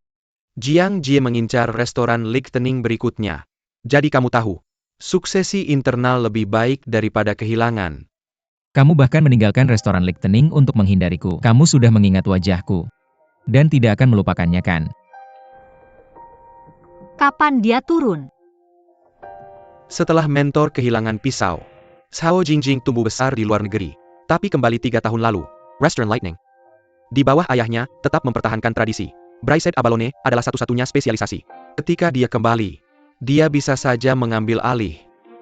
Jiang Jie mengincar restoran Lichtenning berikutnya. Jadi kamu tahu. Suksesi internal lebih baik daripada kehilangan. Kamu bahkan meninggalkan restoran Lichtenning untuk menghindariku. Kamu sudah mengingat wajahku. Dan tidak akan melupakannya kan? Kapan dia turun? Setelah mentor kehilangan pisau. Zhao Jingjing tumbuh besar di luar negeri. Tapi kembali 3 tahun lalu. Restaurant Lightning. Di bawah ayahnya, tetap mempertahankan tradisi. Braised abalone adalah satu-satunya spesialisasi. Ketika dia kembali, dia bisa saja mengambil alih.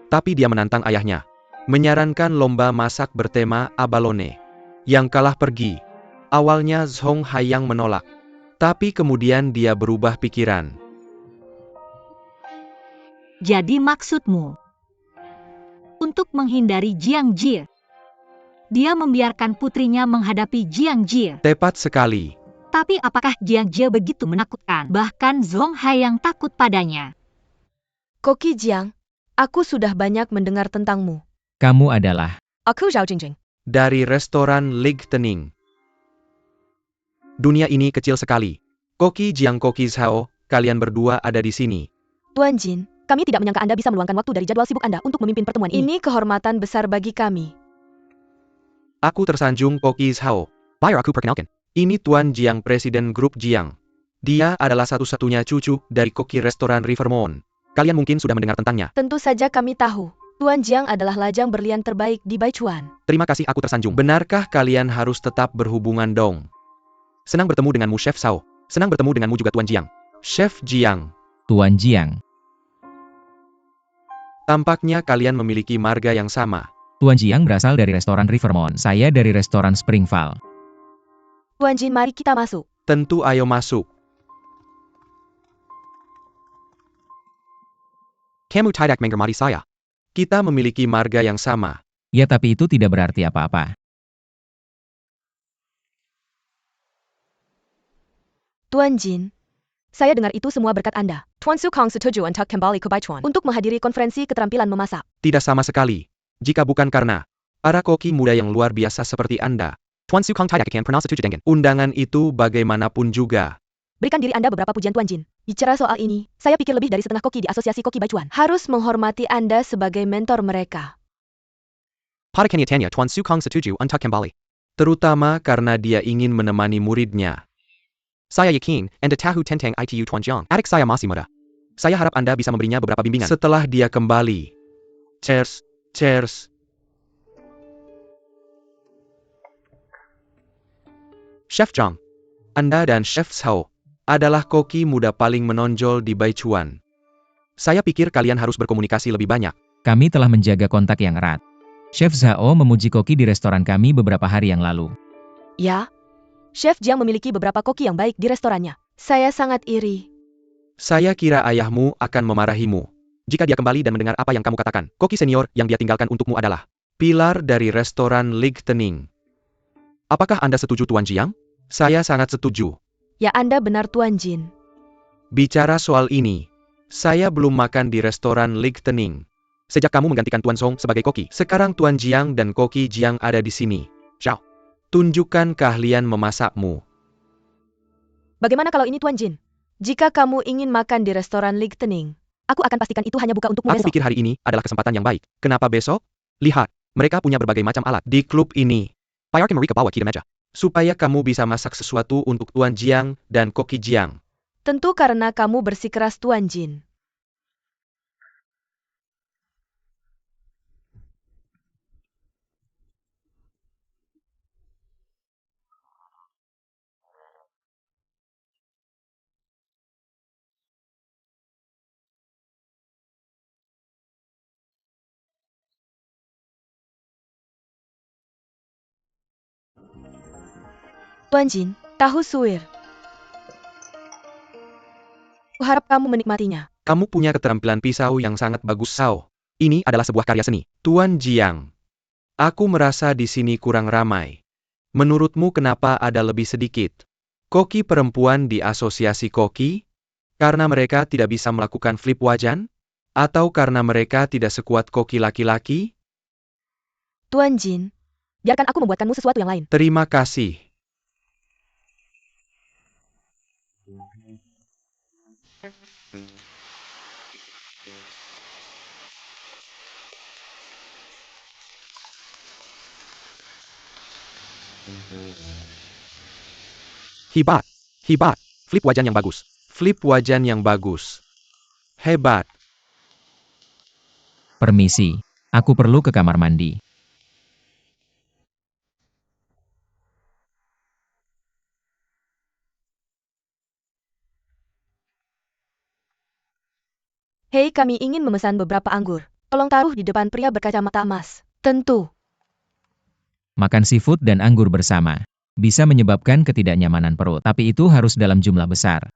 Tapi dia menantang ayahnya. Menyarankan lomba masak bertema abalone. Yang kalah pergi. Awalnya Zhong Haiyang menolak. Tapi kemudian dia berubah pikiran. Jadi maksudmu? Untuk menghindari Jiang Jie. Dia membiarkan putrinya menghadapi Jiang Jie. Tepat sekali. Tapi apakah Jiang Jie begitu menakutkan? Bahkan Zhong Hai yang takut padanya. Koki Jiang, aku sudah banyak mendengar tentangmu. Kamu adalah Aku Zhao Jingjing. Dari restoran Lig Tening. Dunia ini kecil sekali. Koki Jiang, Koki Zhao, kalian berdua ada di sini. Tuan Jin, kami tidak menyangka Anda bisa meluangkan waktu dari jadwal sibuk Anda untuk memimpin pertemuan ini. Ini kehormatan besar bagi kami. Aku tersanjung, Koki Zhao. Biar aku perkenalkan. Ini Tuan Jiang, Presiden Grup Jiang. Dia adalah satu-satunya cucu dari koki restoran Rivermont. Kalian mungkin sudah mendengar tentangnya. Tentu saja kami tahu. Tuan Jiang adalah lajang berlian terbaik di Baichuan. Terima kasih, aku tersanjung. Benarkah kalian harus tetap berhubungan dong? Senang bertemu denganmu, Chef Zhao. Senang bertemu denganmu juga, Tuan Jiang. Chef Jiang. Tuan Jiang. Tampaknya kalian memiliki marga yang sama. Tuan Jiang berasal dari restoran Rivermont. Saya dari restoran Springval. Tuan Jin, mari kita masuk. Tentu, ayo masuk. Kamu tidak menghormati saya. Kita memiliki marga yang sama. Ya, tapi itu tidak berarti apa-apa. Tuan Jin, saya dengar itu semua berkat Anda. Tuan Su Kong setuju untuk kembali ke Baichuan untuk menghadiri konferensi keterampilan memasak. Tidak sama sekali. Jika bukan karena para koki muda yang luar biasa seperti Anda, Tuan Su Kong tidak akan pernah setuju dengan undangan itu bagaimanapun juga. Berikan diri Anda beberapa pujian Tuan Jin. Bicara soal ini, saya pikir lebih dari setengah koki di Asosiasi Koki Baichuan harus menghormati Anda sebagai mentor mereka. Pada kenyataannya Tuan Su Kong setuju untuk kembali. Terutama karena dia ingin menemani muridnya. Saya yakin Anda tahu tentang ITU Tuan Jiang. Adik saya masih muda. Saya harap Anda bisa memberinya beberapa bimbingan setelah dia kembali. Cheers, cheers. Chef Zhang, Anda dan Chef Zhao adalah koki muda paling menonjol di Baichuan. Saya pikir kalian harus berkomunikasi lebih banyak. Kami telah menjaga kontak yang erat. Chef Zhao memuji koki di restoran kami beberapa hari yang lalu. Ya, Chef Jiang memiliki beberapa koki yang baik di restorannya. Saya sangat iri. Saya kira ayahmu akan memarahimu jika dia kembali dan mendengar apa yang kamu katakan. Koki senior yang dia tinggalkan untukmu adalah pilar dari restoran Lig Tening. Apakah Anda setuju, Tuan Jiang? Saya sangat setuju. Ya, Anda benar, Tuan Jin. Bicara soal ini, saya belum makan di restoran Lig Tening sejak kamu menggantikan Tuan Song sebagai koki. Sekarang Tuan Jiang dan Koki Jiang ada di sini. Zhao, tunjukkan keahlian memasakmu. Bagaimana kalau ini, Tuan Jin? Jika kamu ingin makan di restoran Lig Tening, aku akan pastikan itu hanya buka untukmu Aku besok. pikir hari ini adalah kesempatan yang baik. Kenapa besok? Lihat, mereka punya berbagai macam alat di klub ini. Biarkan mereka bawa ke meja, supaya kamu bisa masak sesuatu untuk Tuan Jiang dan Koki Jiang. Tentu karena kamu bersikeras, Tuan Jin. Tuan Jin, tahu suwir. Kuharap kamu menikmatinya. Kamu punya keterampilan pisau yang sangat bagus, Sao. Ini adalah sebuah karya seni. Tuan Jiang, aku merasa di sini kurang ramai. Menurutmu kenapa ada lebih sedikit koki perempuan di asosiasi koki? Karena mereka tidak bisa melakukan flip wajan? Atau karena mereka tidak sekuat koki laki-laki? Tuan Jin, biarkan aku membuatkanmu sesuatu yang lain. Terima kasih. Hebat, hebat. Flip wajan yang bagus. Flip wajan yang bagus. Hebat. Permisi, aku perlu ke kamar mandi. Hei, kami ingin memesan beberapa anggur. Tolong taruh di depan pria berkacamata emas. Tentu. Makan seafood dan anggur bersama bisa menyebabkan ketidaknyamanan perut, tapi itu harus dalam jumlah besar.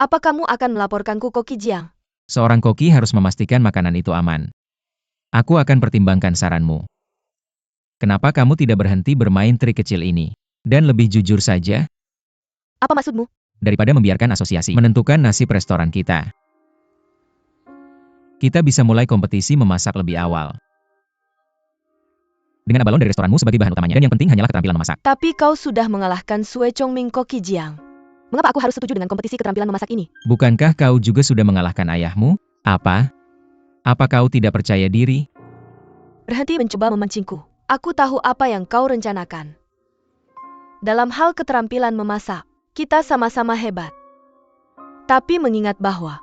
Apa kamu akan melaporkanku, Koki Jiang? Seorang koki harus memastikan makanan itu aman. Aku akan pertimbangkan saranmu. Kenapa kamu tidak berhenti bermain trik kecil ini? Dan lebih jujur saja, Apa maksudmu? daripada membiarkan asosiasi menentukan nasib restoran kita. Kita bisa mulai kompetisi memasak lebih awal. Dengan abalon dari restoranmu sebagai bahan utamanya, dan yang penting hanyalah keterampilan memasak. Tapi kau sudah mengalahkan Sue Chongming Koki Jiang. Mengapa aku harus setuju dengan kompetisi keterampilan memasak ini? Bukankah kau juga sudah mengalahkan ayahmu? Apa? Apa kau tidak percaya diri? Berhenti mencoba memancingku. Aku tahu apa yang kau rencanakan. Dalam hal keterampilan memasak, kita sama-sama hebat. Tapi mengingat bahwa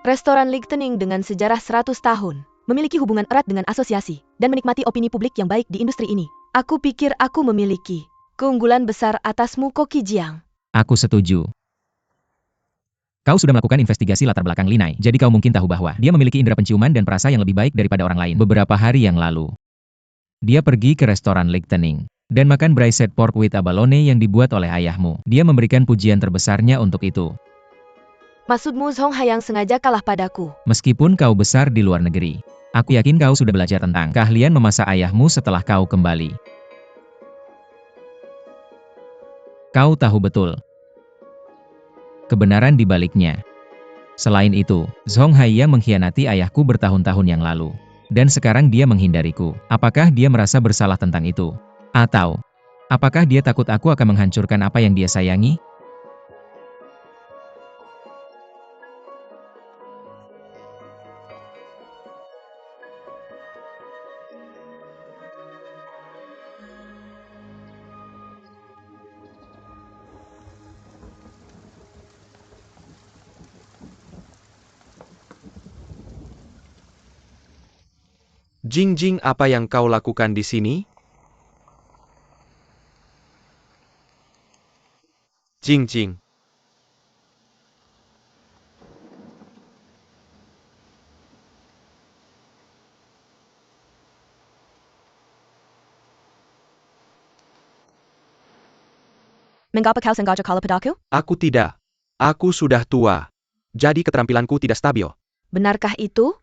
restoran Lichtenning dengan sejarah 100 tahun memiliki hubungan erat dengan asosiasi dan menikmati opini publik yang baik di industri ini, aku pikir aku memiliki keunggulan besar atasmu Koki Jiang. Aku setuju. Kau sudah melakukan investigasi latar belakang Linai, jadi kau mungkin tahu bahwa dia memiliki indera penciuman dan perasa yang lebih baik daripada orang lain. Beberapa hari yang lalu, dia pergi ke restoran Lichtenning dan makan braised pork with abalone yang dibuat oleh ayahmu. Dia memberikan pujian terbesarnya untuk itu. Maksudmu Zhong Haiyang sengaja kalah padaku? Meskipun kau besar di luar negeri, aku yakin kau sudah belajar tentang keahlian memasak ayahmu setelah kau kembali. Kau tahu betul kebenaran di baliknya. Selain itu, Zhong Haiyang mengkhianati ayahku bertahun-tahun yang lalu. Dan sekarang dia menghindariku. Apakah dia merasa bersalah tentang itu? Atau, apakah dia takut aku akan menghancurkan apa yang dia sayangi? Jing, apa yang kau lakukan di sini? Jing. Mengapa kau sengaja kalah padaku? Aku tidak. Aku sudah tua. Jadi keterampilanku tidak stabil. Benarkah itu?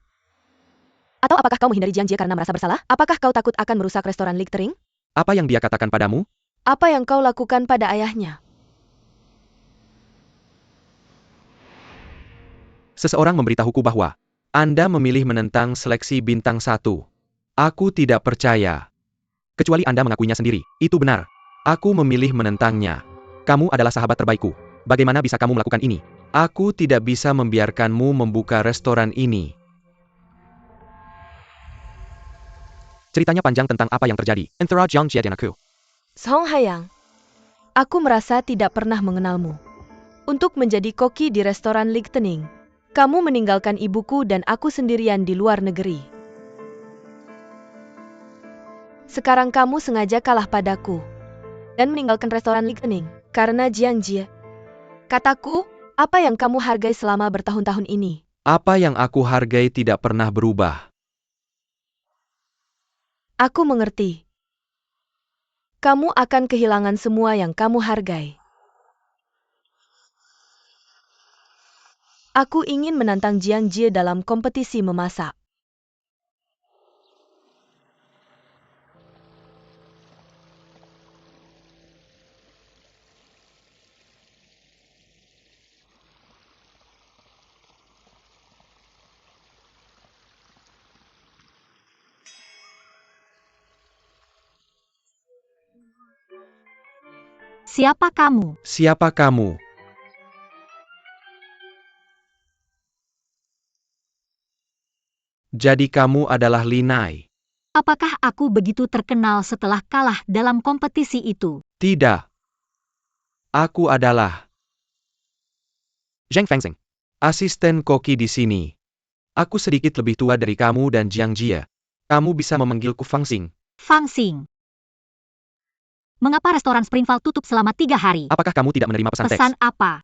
Atau apakah kau menghindari Jiang Jie karena merasa bersalah? Apakah kau takut akan merusak restoran Lichtenning? Apa yang dia katakan padamu? Apa yang kau lakukan pada ayahnya? Seseorang memberitahuku bahwa Anda memilih menentang seleksi bintang 1. Aku tidak percaya. Kecuali Anda mengakuinya sendiri. Itu benar. Aku memilih menentangnya. Kamu adalah sahabat terbaikku. Bagaimana bisa kamu melakukan ini? Aku tidak bisa membiarkanmu membuka restoran ini. Ceritanya panjang tentang apa yang terjadi antara Jiang Jie dan aku. Zhong Haiyang, aku merasa tidak pernah mengenalmu. Untuk menjadi koki di restoran Lichtenning, kamu meninggalkan ibuku dan aku sendirian di luar negeri. Sekarang kamu sengaja kalah padaku dan meninggalkan restoran Lichtenning karena Jiang Jie. Kataku, apa yang kamu hargai selama bertahun-tahun ini? Apa yang aku hargai tidak pernah berubah. Aku mengerti. Kamu akan kehilangan semua yang kamu hargai. Aku ingin menantang Jiang Jie dalam kompetisi memasak. Siapa kamu? Siapa kamu? Jadi kamu adalah Linai? Apakah aku begitu terkenal setelah kalah dalam kompetisi itu? Tidak. Aku adalah Zheng Fengxing, asisten koki di sini. Aku sedikit lebih tua dari kamu dan Jiang Jie. Kamu bisa memanggilku Fengxing. Fang Xing. Mengapa restoran Springval tutup selama 3 hari? Apakah kamu tidak menerima pesan teks? Pesan apa?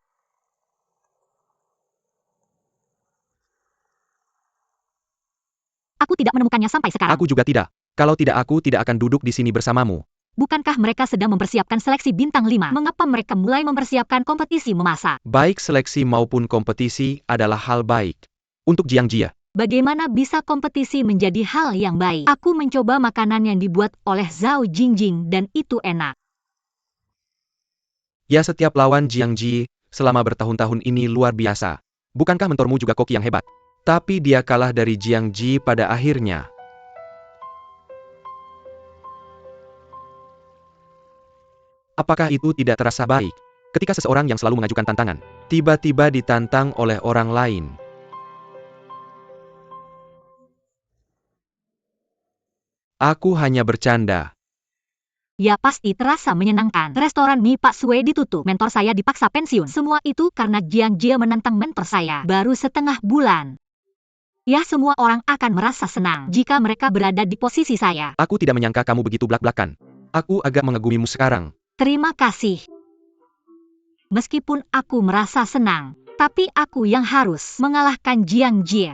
Aku tidak menemukannya sampai sekarang. Aku juga tidak. Kalau tidak aku tidak akan duduk di sini bersamamu. Bukankah mereka sedang mempersiapkan seleksi bintang 5? Mengapa mereka mulai mempersiapkan kompetisi memasak? Baik seleksi maupun kompetisi adalah hal baik. Untuk Jiang Jie, Bagaimana bisa kompetisi menjadi hal yang baik? Aku mencoba makanan yang dibuat oleh Zhao Jingjing dan itu enak. Ya, setiap lawan Jiang Ji selama bertahun-tahun ini luar biasa. Bukankah mentormu juga koki yang hebat? Tapi dia kalah dari Jiang Ji pada akhirnya. Apakah itu tidak terasa baik? Ketika seseorang yang selalu mengajukan tantangan, tiba-tiba ditantang oleh orang lain. Aku hanya bercanda. Ya pasti terasa menyenangkan. Restoran mie Pak Sue ditutup. Mentor saya dipaksa pensiun. Semua itu karena Jiang Jie menantang mentor saya. Baru setengah bulan. Ya semua orang akan merasa senang jika mereka berada di posisi saya. Aku tidak menyangka kamu begitu blak-blakan. Aku agak mengagumimu sekarang. Terima kasih. Meskipun aku merasa senang, tapi aku yang harus mengalahkan Jiang Jie.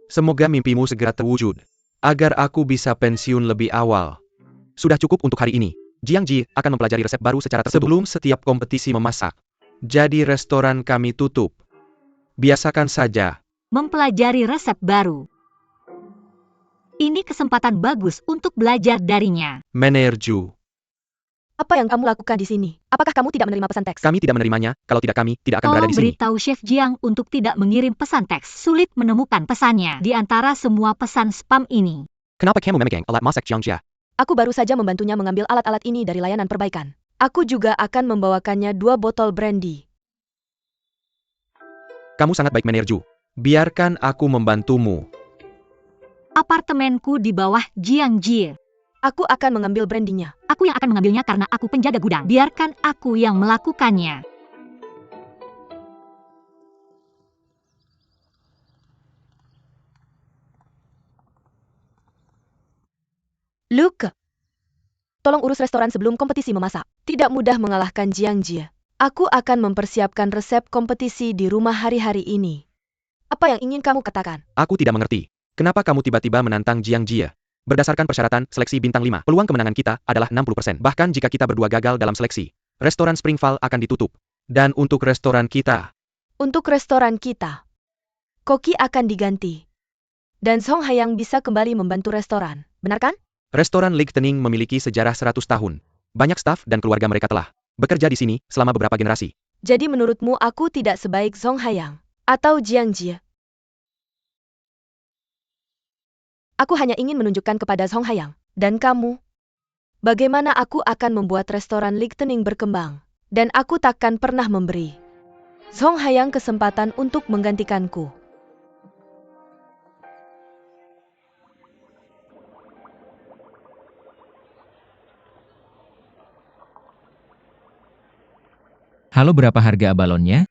Semoga mimpimu segera terwujud. Agar aku bisa pensiun lebih awal. Sudah cukup untuk hari ini. Jiang Ji akan mempelajari resep baru secara tertutup sebelum setiap kompetisi memasak. Jadi restoran kami tutup. Biasakan saja. Mempelajari resep baru. Ini kesempatan bagus untuk belajar darinya. Menerju. Apa yang kamu lakukan di sini? Apakah kamu tidak menerima pesan teks? Kami tidak menerimanya, kalau tidak kami tidak akan berada Tolong di sini. beritahu Chef Jiang untuk tidak mengirim pesan teks. Sulit menemukan pesannya di antara semua pesan spam ini. Kenapa kamu memegang alat masak Jiang Jia? Aku baru saja membantunya mengambil alat-alat ini dari layanan perbaikan. Aku juga akan membawakannya 2 botol brandy. Kamu sangat baik Menerju. Biarkan aku membantumu. Apartemenku di bawah Jiang Jie. Aku akan mengambil brandy-nya. Aku yang akan mengambilnya karena aku penjaga gudang. Biarkan aku yang melakukannya. Luke, tolong urus restoran sebelum kompetisi memasak. Tidak mudah mengalahkan Jiang Jie. Aku akan mempersiapkan resep kompetisi di rumah hari-hari ini. Apa yang ingin kamu katakan? Aku tidak mengerti. Kenapa kamu tiba-tiba menantang Jiang Jia? Berdasarkan persyaratan seleksi bintang 5, peluang kemenangan kita adalah 60%. Bahkan jika kita berdua gagal dalam seleksi, restoran Springval akan ditutup. Dan untuk restoran kita, Koki akan diganti. Dan Song Hayang bisa kembali membantu restoran. Benar kan? restoran Lightening memiliki sejarah 100 tahun. Banyak staf dan keluarga mereka telah bekerja di sini selama beberapa generasi. Jadi menurutmu aku tidak sebaik Song Hayang atau Jiang Jie? Aku hanya ingin menunjukkan kepada Song Hayang dan kamu bagaimana aku akan membuat restoran Lightening berkembang. Dan aku takkan pernah memberi Song Hayang kesempatan untuk menggantikanku. Halo, berapa harga abalonnya?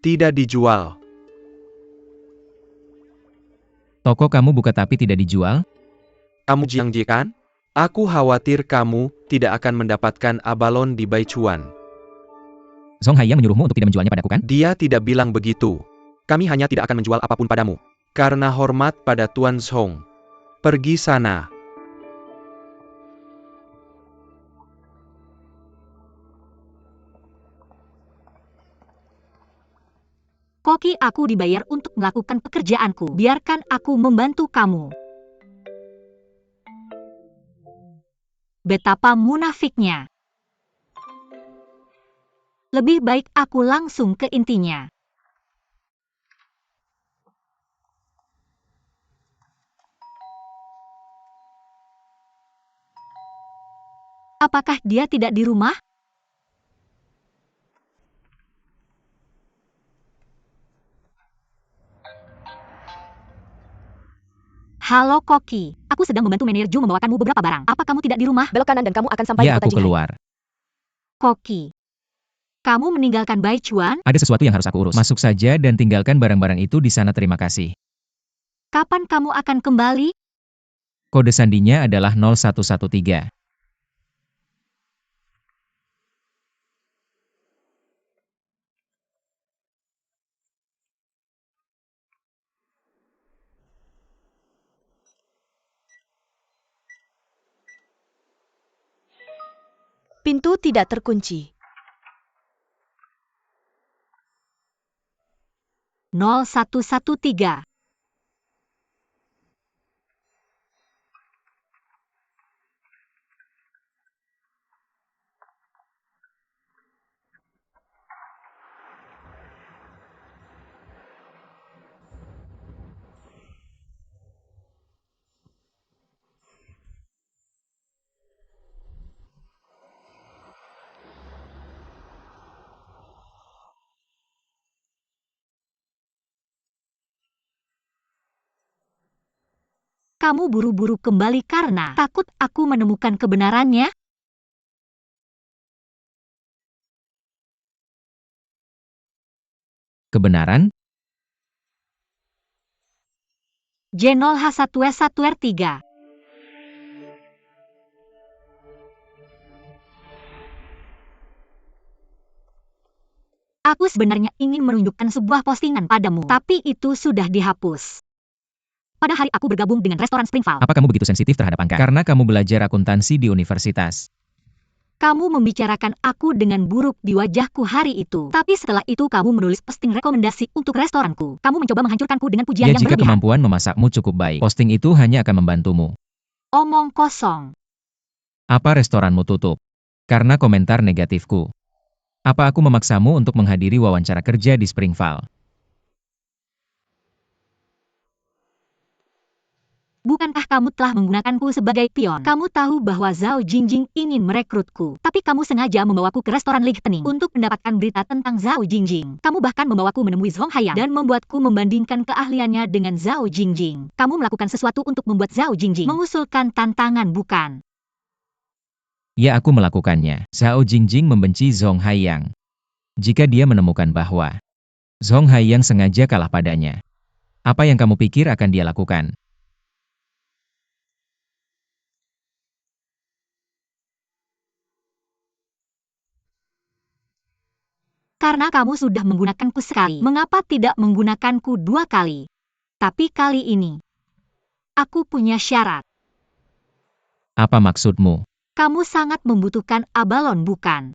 Tidak dijual. Toko kamu buka tapi tidak dijual? Kamu Jiang Ji kan? Aku khawatir kamu tidak akan mendapatkan abalon di Baichuan. Song Hayang menyuruhmu untuk tidak menjualnya padaku kan? Dia tidak bilang begitu. Kami hanya tidak akan menjual apapun padamu. Karena hormat pada Tuan Song. Pergi sana. Koki, aku dibayar untuk melakukan pekerjaanku. Biarkan aku membantu kamu. Betapa munafiknya. Lebih baik aku langsung ke intinya. Apakah dia tidak di rumah? Halo Koki, aku sedang membantu manajer membawakanmu beberapa barang. Apa kamu tidak di rumah? Belok kanan dan kamu akan sampai Ya, di kota aku Jinghai. keluar. Koki, kamu meninggalkan Baichuan? Ada sesuatu yang harus aku urus. Masuk saja dan tinggalkan barang-barang itu di sana, terima kasih. Kapan kamu akan kembali? Kode sandinya adalah 0113. Pintu tidak terkunci. 0113. Kamu buru-buru kembali karena takut aku menemukan kebenarannya? Kebenaran? J0H1S1R3. Aku sebenarnya ingin menunjukkan sebuah postingan padamu, tapi itu sudah dihapus. Pada hari aku bergabung dengan restoran Springval, Apa kamu begitu sensitif terhadap angka? Karena kamu belajar akuntansi di universitas. kamu membicarakan aku dengan buruk di wajahku hari itu. Tapi setelah itu kamu menulis posting rekomendasi untuk restoranku. Kamu mencoba menghancurkanku dengan pujian Ya yang jika berlebihan. kemampuan memasakmu cukup baik, posting itu hanya akan membantumu. Omong kosong. Apa restoranmu tutup? Karena komentar negatifku. Apa aku memaksamu untuk menghadiri wawancara kerja di Springval? Bukankah kamu telah menggunakanku sebagai pion? Kamu tahu bahwa Zhao Jingjing ingin merekrutku. Tapi kamu sengaja membawaku ke restoran Lihtening untuk mendapatkan berita tentang Zhao Jingjing. Kamu bahkan membawaku menemui Zhong Haiyang dan membuatku membandingkan keahliannya dengan Zhao Jingjing. Kamu melakukan sesuatu untuk membuat Zhao Jingjing mengusulkan tantangan, bukan? Ya aku melakukannya. Zhao Jingjing membenci Zhong Haiyang. Jika dia menemukan bahwa Zhong Haiyang sengaja kalah padanya, apa yang kamu pikir akan dia lakukan? Karena kamu sudah menggunakanku sekali, mengapa tidak menggunakanku 2 kali? Tapi kali ini, aku punya syarat. Apa maksudmu? Kamu sangat membutuhkan Abalon, bukan?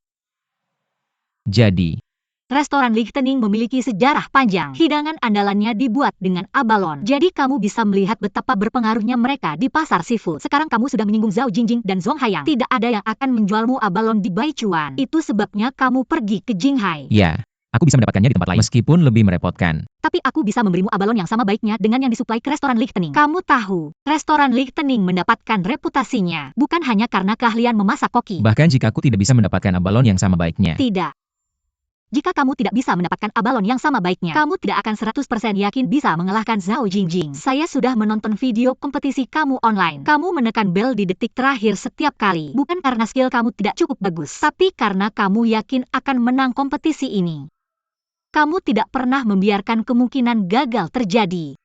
Jadi, Restoran Lihtening memiliki sejarah panjang. Hidangan andalannya dibuat dengan abalon. Jadi kamu bisa melihat betapa berpengaruhnya mereka di pasar seafood. Sekarang kamu sudah menyinggung Zhao Jingjing dan Zhong Haiyang. Tidak ada yang akan menjualmu abalon di Baichuan. Itu sebabnya kamu pergi ke Jinghai. ya, aku bisa mendapatkannya di tempat lain, meskipun lebih merepotkan. Tapi aku bisa memberimu abalon yang sama baiknya dengan yang disuplai ke restoran Lihtening. Kamu tahu, restoran Lihtening mendapatkan reputasinya bukan hanya karena keahlian memasak koki. Bahkan jika aku tidak bisa mendapatkan abalon yang sama baiknya. Tidak. Jika kamu tidak bisa mendapatkan abalon yang sama baiknya, kamu tidak akan 100% yakin bisa mengalahkan Zhao Jingjing. Saya sudah menonton video kompetisi kamu online. Kamu menekan bel di detik terakhir setiap kali. Bukan karena skill kamu tidak cukup bagus, tapi karena kamu yakin akan menang kompetisi ini. Kamu tidak pernah membiarkan kemungkinan gagal terjadi.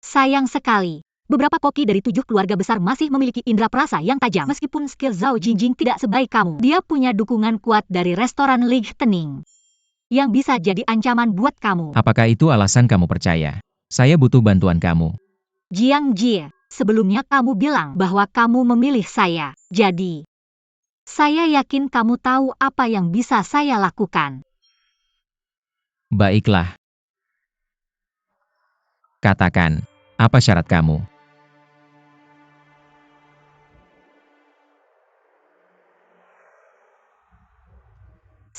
Sayang sekali. Beberapa koki dari 7 keluarga besar masih memiliki indera perasa yang tajam. Meskipun skill Zhao Jingjing tidak sebaik kamu, dia punya dukungan kuat dari restoran Lihtening yang bisa jadi ancaman buat kamu. Apakah itu alasan kamu percaya? Saya butuh bantuan kamu. Jiang Jie, sebelumnya kamu bilang bahwa kamu memilih saya. Jadi, saya yakin kamu tahu apa yang bisa saya lakukan. Baiklah. Katakan, apa syarat kamu?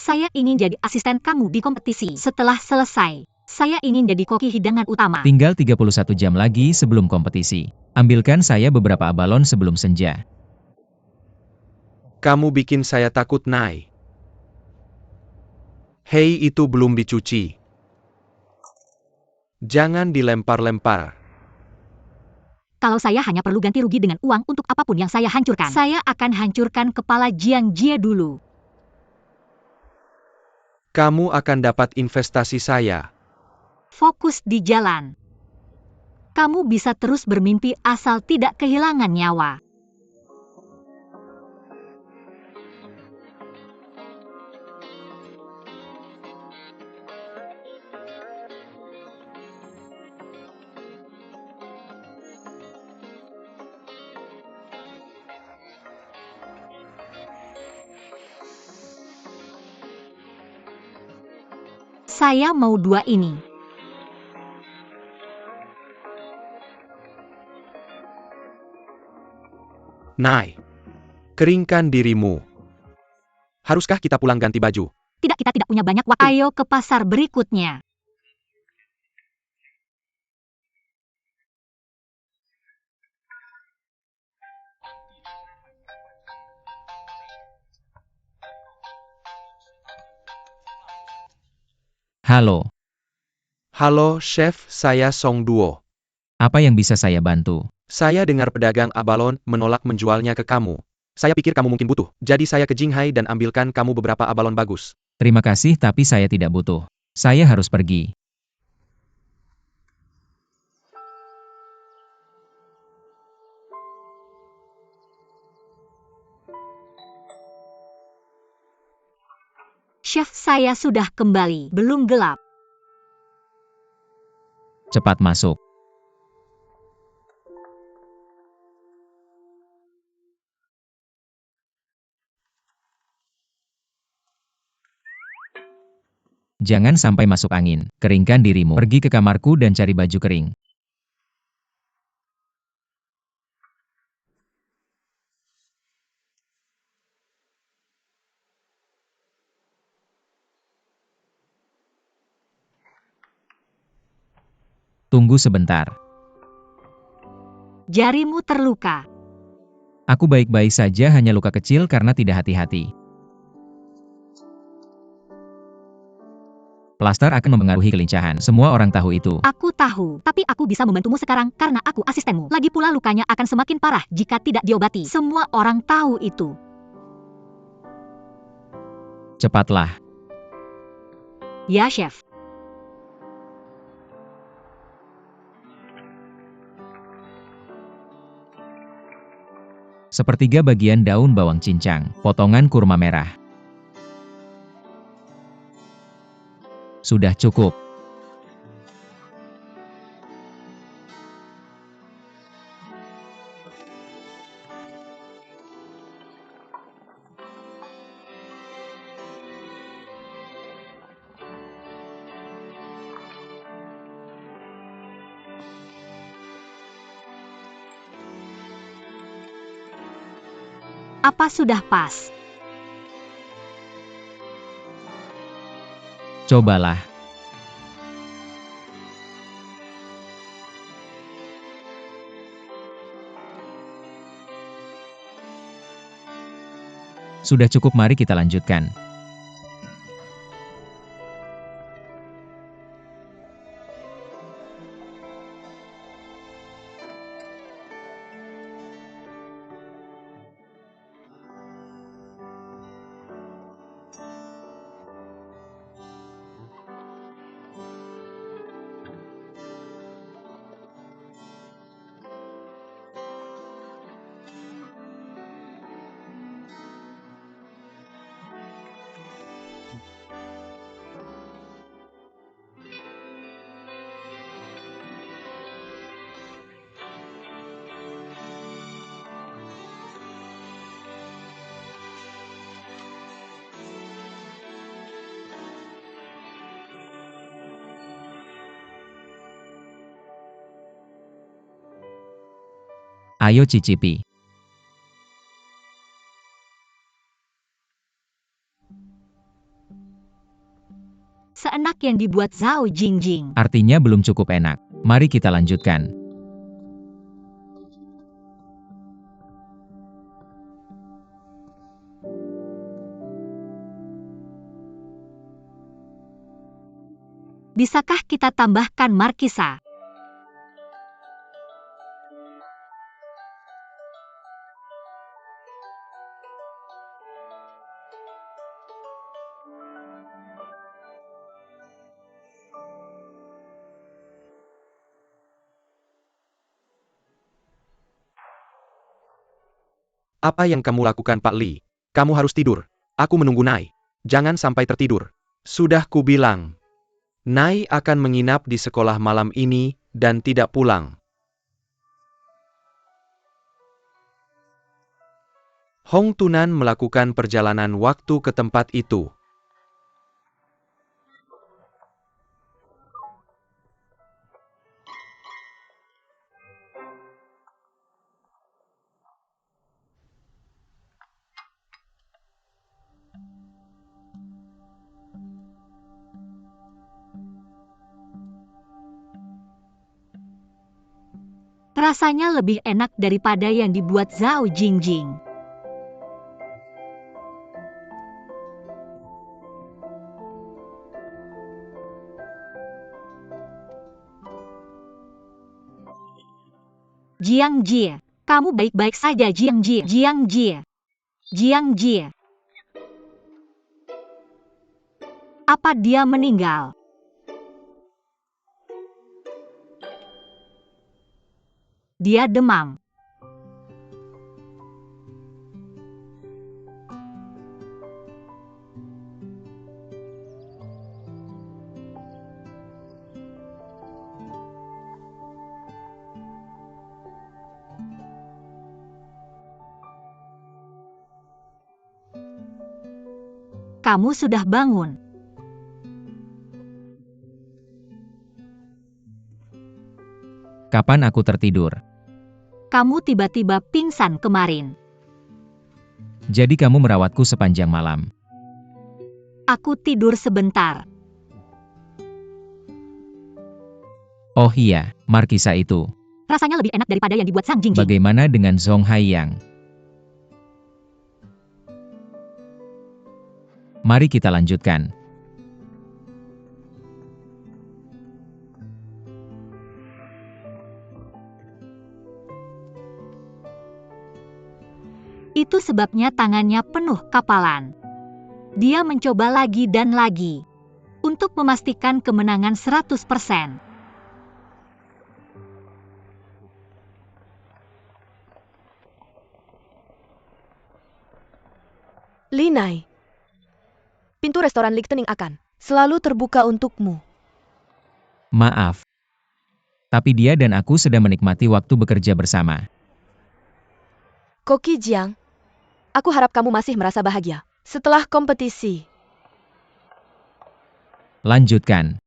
Saya ingin jadi asisten kamu di kompetisi. Setelah selesai, saya ingin jadi koki hidangan utama. Tinggal 31 jam lagi sebelum kompetisi. Ambilkan saya beberapa abalon sebelum senja. Kamu bikin saya takut, Nai. Hei, itu belum dicuci. Jangan dilempar-lempar. Kalau saya hanya perlu ganti rugi dengan uang untuk apapun yang saya hancurkan, saya akan hancurkan kepala Jiang Jie dulu. Kamu akan dapat investasi saya. Fokus di jalan. Kamu bisa terus bermimpi asal tidak kehilangan nyawa. Saya mau dua ini. Nai, keringkan dirimu. Haruskah kita pulang ganti baju? Tidak, kita tidak punya banyak waktu. Ayo ke pasar berikutnya. Halo, Halo, Chef, saya Song Duo. apa yang bisa saya bantu? Saya dengar pedagang abalon menolak menjualnya ke kamu. Saya pikir kamu mungkin butuh, jadi saya ke Jinghai dan ambilkan kamu beberapa abalon bagus. Terima kasih tapi saya tidak butuh. Saya harus pergi. Chef, saya sudah kembali. Belum gelap. Cepat masuk. Jangan sampai masuk angin. Keringkan dirimu. Pergi ke kamarku dan cari baju kering. Tunggu sebentar. Jarimu terluka. Aku baik-baik saja, hanya luka kecil karena tidak hati-hati. Plaster akan mempengaruhi kelincahan. Semua orang tahu itu. Aku tahu, tapi aku bisa membantumu sekarang karena aku asistenmu. Lagi pula lukanya akan semakin parah jika tidak diobati. Semua orang tahu itu. Cepatlah. Ya, Chef. Sepertiga bagian daun bawang cincang. Potongan kurma merah. Sudah cukup. Apa sudah pas? Cobalah. Sudah cukup, mari kita lanjutkan. Ayo cicipi. Seenak yang dibuat Zhao Jingjing. Artinya belum cukup enak. Mari kita lanjutkan. Bisakah kita tambahkan markisa? Apa yang kamu lakukan, Pak Li? Kamu harus tidur. Aku menunggu Nai. Jangan sampai tertidur. Sudah kubilang. Nai akan menginap di sekolah malam ini dan tidak pulang. Hong Tunan melakukan perjalanan waktu ke tempat itu. Rasanya lebih enak daripada yang dibuat Zhao Jingjing. Jiang Jie, kamu baik-baik saja Jiang Jie. Jiang Jie. Jiang Jie. Apa dia meninggal? Dia demam. Kamu sudah bangun. Kapan aku tertidur? Kamu tiba-tiba pingsan kemarin. Jadi kamu merawatku sepanjang malam. Aku tidur sebentar. Oh iya, Markisa itu. Rasanya lebih enak daripada yang dibuat Zhang Jingjing. Bagaimana dengan Zhong Haiyang? Mari kita lanjutkan. Itu sebabnya tangannya penuh kapalan. Dia mencoba lagi dan lagi untuk memastikan kemenangan 100%. Linai. Pintu restoran Lichtenning akan selalu terbuka untukmu. Maaf. Tapi dia dan aku sedang menikmati waktu bekerja bersama. Koki Jiang, aku harap kamu masih merasa bahagia setelah kompetisi. Lanjutkan.